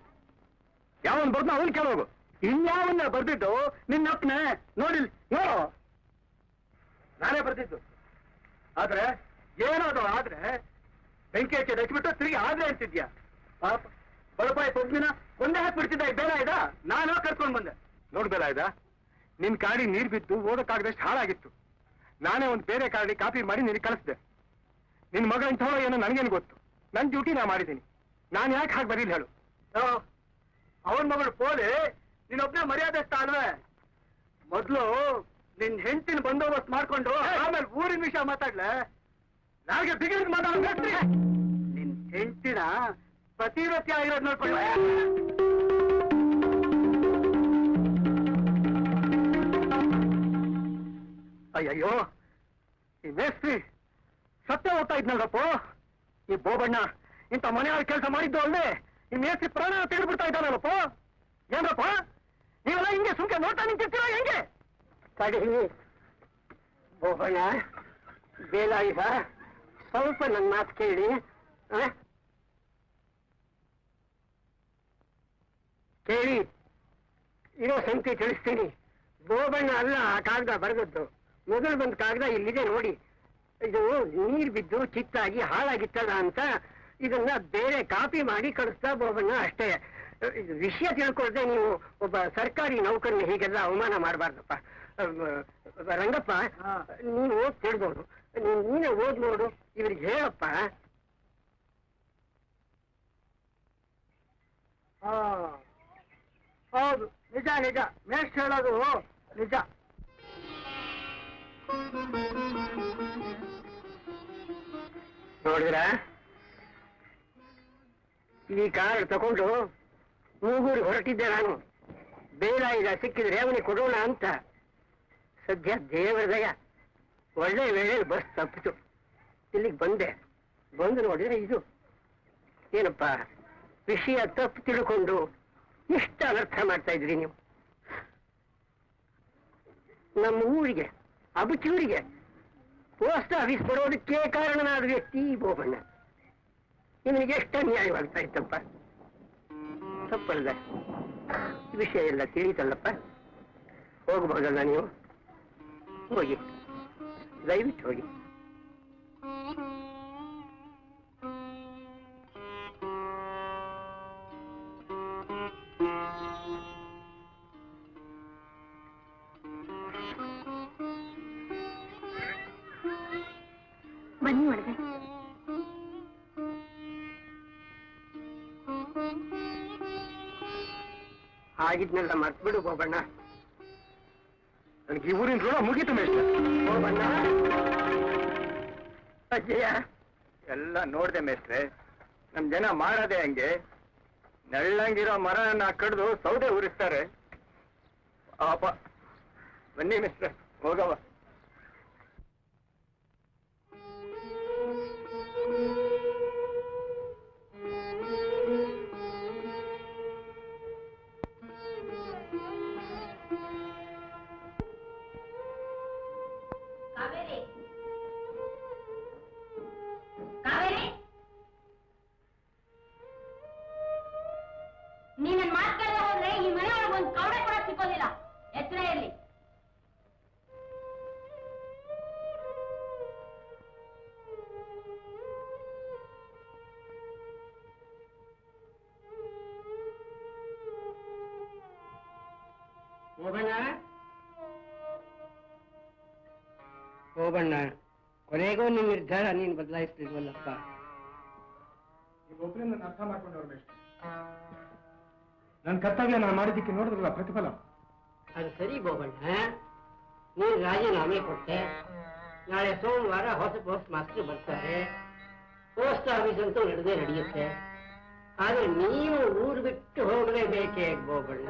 ಯಾವನ್ ಬರ್ದು ಅವನ್ ಕೇಳೋಗು. ಇನ್ಯಾವನ್ನ ಬರ್ದಿದ್ದು ನಿನ್ನಪ್ಪನೆ ನೋಡಿಲ್ ನೋಡು. ನಾನೇ ಬರ್ದಿದ್ದು. ಆದ್ರೆ ಏನದು ಆದ್ರೆ ಬೆಂಕಿ ಹಚ್ಚಿ ಹಚ್ಬಿಟ್ಟು ತಿರುಗಿ ಆದ್ರೆ ಅಂತಿದ್ಯಾ? ಪಾಪ ಬಡಪಾಯಿ ಪೊಗ್ಗಿನ ಒಂದೇ ಹಾಕ್ಬಿಡ್ತಿದ್ದ. ಬೇಡ ಇದ ನಾನು ಕರ್ಕೊಂಡ್ ಬಂದೆ. ನೋಡ್ ಬೇಡ ಇದ, ನಿನ್ ಕಾಡಿ ನೀರ್ ಬಿದ್ದು ಓದಕ್ಕಾಗದಷ್ಟು ಹಾಳಾಗಿತ್ತು. ನಾನೇ ಒಂದು ಬೇರೆ ಕಾಡಿ ಕಾಪಿ ಮಾಡಿ ನಿನಗೆ ಕಳಿಸ್ದೆ. ನಿನ್ ಮಗ ಇಂಥವಳು ಏನೋ ನನಗೇನು ಗೊತ್ತು. ನನ್ ಡ್ಯೂಟಿ ನಾ ಮಾಡಿದ್ದೀನಿ. ನಾನು ಯಾಕೆ ಹಾಗೆ ಬರೀಲ್ ಹೇಳು? ಅವನ್ ಮಗಳು ಪೋಲಿ ನಿನ್ನೊಬ್ಬನೇ ಮರ್ಯಾದೆ ಅಷ್ಟ ಅಲ್ವೇ? ಮೊದ್ಲು ನಿನ್ ಹೆಂಡತಿನ ಬಂದೋಬಸ್ತ್ ಮಾಡ್ಕೊಂಡು ಆಮೇಲೆ ಊರಿನ ವಿಷಯ ಮಾತಾಡ್ಲೆ. ನಾಳೆ ಬಿಗಿದ್ ಮಾತಾಡ್ರಿ. ನಿನ್ ಹೆಂಡತಿನ ಪತಿವ್ರತ್ಯ ಆಗಿರೋದ್ ನೋಡ್ಕೊಳ್ಳ. ಅಯ್ಯಯ್ಯೋ, ಈ ಮೇಸ್ತ್ರಿ ಸತ್ಯ ಓದ್ತಾ ಇದ್ನಲ್ಲಪ್ಪ. ಈ ಬೋಬಣ್ಣ ಇಂಥ ಮನೆಯಾಳ ಕೆಲಸ ಮಾಡಿದ್ದು ಅಲ್ಲದೆ ಈ ಮೇಸ್ತ್ರಿ ಪ್ರಾಣ ತೆಗೆದುಬಿಡ್ತಾ ಇದ್ದಾನಲ್ಲಪ್ಪ. ಏನ್ರಪ್ಪ ನೀವೆಲ್ಲ ಹಿಂಗೆ ಸುಮ್ಕೆ ನೋಡ್ತಾ ನಿಂತಿರ್ತೀರ ಹೆಂಗೆ? ತಡಿ ಬೋಬಣ್ಣ, ಬೇಲಾಯುಧ, ಸ್ವಲ್ಪ ನನ್ನ ಮಾತು ಕೇಳಿ. ಕೇಳಿ, ಇರೋ ಸಂಖ್ಯೆ ತಿಳಿಸ್ತೀನಿ. ಬೋಬಣ್ಣ ಅಲ್ಲ ಆ ಕಾಗದ ಬರೆದದ್ದು. ಮೊದಲು ಬಂದ ಕಾಗದ ಇಲ್ಲಿದೆ ನೋಡಿ. ಇದು ನೀರು ಬಿದ್ದು ಚಿತ್ತಾಗಿ ಹಾಳಾಗಿತ್ತಲ್ಲ ಅಂತ ಇದನ್ನ ಬೇರೆ ಕಾಪಿ ಮಾಡಿ ಕಳಿಸ್ತಾ ಬೋಬಣ್ಣ ಅಷ್ಟೇ. ಇದು ವಿಷಯ ತಿಳ್ಕೊಳ್ದೆ ನೀವು ಒಬ್ಬ ಸರ್ಕಾರಿ ನೌಕರನ್ನ ಹೀಗೆಲ್ಲ ಅವಮಾನ ಮಾಡಬಾರ್ದಪ್ಪ. ರಂಗಪ್ಪ, ನೀನು ಓದ್ ತಿಳ್ದೋಡು, ನೀನೇ ಓದ್ ನೋಡು, ಇವ್ರಿಗೆ ಹೇಳಪ್ಪ. ಹೌದು, ನಿಜ ನಿಜ, ಮೇಷ್ಟ್ರು ಹೇಳೋದು ನಿಜ. ನೋಡಿದ್ರ, ಈ ಕಾರ್ ತಗೊಂಡು ಮೂಗೂರು ಹೊರಟಿದ್ದೆ ನಾನು. ಬೇಲಾಯುಧ ಸಿಕ್ಕಿದ್ರೆ ಅವನಿಗೆ ಕೊಡೋಣ ಅಂತ. ಸದ್ಯ ದೇವರ ದಯ, ಒಳ್ಳೆ ವೇಳೆ ಬಸ್ ತಪ್ಪಿತು. ಇಲ್ಲಿಗೆ ಬಂದೆ. ಬಂದು ನೋಡಿದ್ರೆ ಇದು ಏನಪ್ಪ, ವಿಷಯ ತಪ್ಪು ತಿಳ್ಕೊಂಡು ಇಷ್ಟ ಅನರ್ಥ ಮಾಡ್ತಾ ಇದ್ರಿ ನೀವು. ನಮ್ಮ ಊರಿಗೆ ಅಬಚೂರಿಗೆ ಪೋಸ್ಟ್ ಆಫೀಸ್ ಬರೋದಕ್ಕೆ ಕಾರಣನಾದ ವ್ಯಕ್ತಿ ಬೋಬಣ್ಣ. ನಿಮಗೆ ಎಷ್ಟು ಅನ್ಯಾಯವಾಗ್ತಾ ಇತ್ತಪ್ಪ. ತಪ್ಪಲ್ಲ, ವಿಷಯ ಎಲ್ಲ ತಿಳಿತಲ್ಲಪ್ಪ. ಹೋಗ್ಬೋದಲ್ಲ ನೀವು? ಹೋಗಿ, ದಯವಿಟ್ಟು ಹೋಗಿ. ಬನ್ನಿ ಒಳಗೆ. ಆಗಿದ್ನೆಲ್ಲ ಮರ್ತ್ಬಿಡು ಬೋಬಣ್ಣ. ನನಗೆ ಈ ಊರಿನ ಋಣ ಮುಗೀತು ಮೇಷ್ಟ್ರೆ. ಬೋಬಣ್ಣ, ಅಜ್ಜಯ್ಯ, ಎಲ್ಲ ನೋಡ್ದೆ ಮೇಷ್ಟ್ರೆ. ನಮ್ ಜನ ಮಾಡೋದೇ ಹಂಗೆ. ನೆಳ್ಳಂಗಿರೋ ಮರನ ಕಡ್ದು ಸೌದೆ ಉರಿಸ್ತಾರೆ. ಪಾಪ. ಬನ್ನಿ ಮೇಷ್ಟ್ರೆ, ಹೋಗವ. ಕಾವೇರಿ, ಕಾವೇರಿ, ನೀನ್ ನನ್ ಮಾತು ಕೇಳದೆ ಹೋದ್ರೆ ಈ ಮನೆಯೊಳಗೆ ಒಂದು ಕವಡೆ ಕೂಡ ಸಿಕ್ಕೋದಿಲ್ಲ. ಎಚ್ಚರ ಇರ್ಲಿ. ಬೋಬಣ್ಣ, ಬೋಬಣ್ಣ, ಕೊನೆಗೂ ನಿನ್ನ ನಿರ್ಧಾರ ನೀನು ಬದಲಾಯಿಸ್ತಿಲ್ವಲ್ಲಪ್ಪ. ಒಬ್ಬರೇ ನನ್ನ ಅರ್ಥ ಮಾಡ್ಕೊಂಡವ್ರು ಮೇಷ್ಟ್ರೆ. ನನ್ನ ಕರ್ತವ್ಯ ನಾನು ಮಾಡಿದ್ದಕ್ಕೆ ನೋಡಿದ್ರಲ್ಲ ಪ್ರತಿಫಲ. ಅದು ಸರಿ ಬೋಬಣ್ಣ, ನೀನು ರಾಜೀನಾಮೆ ಕೊಟ್ಟೆ. ನಾಳೆ ಸೋಮವಾರ ಹೊಸ ಪೋಸ್ಟ್ ಮಾಸ್ಟರ್ ಬರ್ತಾರೆ. ಪೋಸ್ಟ್ ಆಫೀಸ್ ಅಂತೂ ನಡೆಯುತ್ತೆ. ಆದ್ರೆ ನೀನು ಊರು ಬಿಟ್ಟು ಹೋಗಲೇಬೇಕೇ ಬೋಬಣ್ಣ.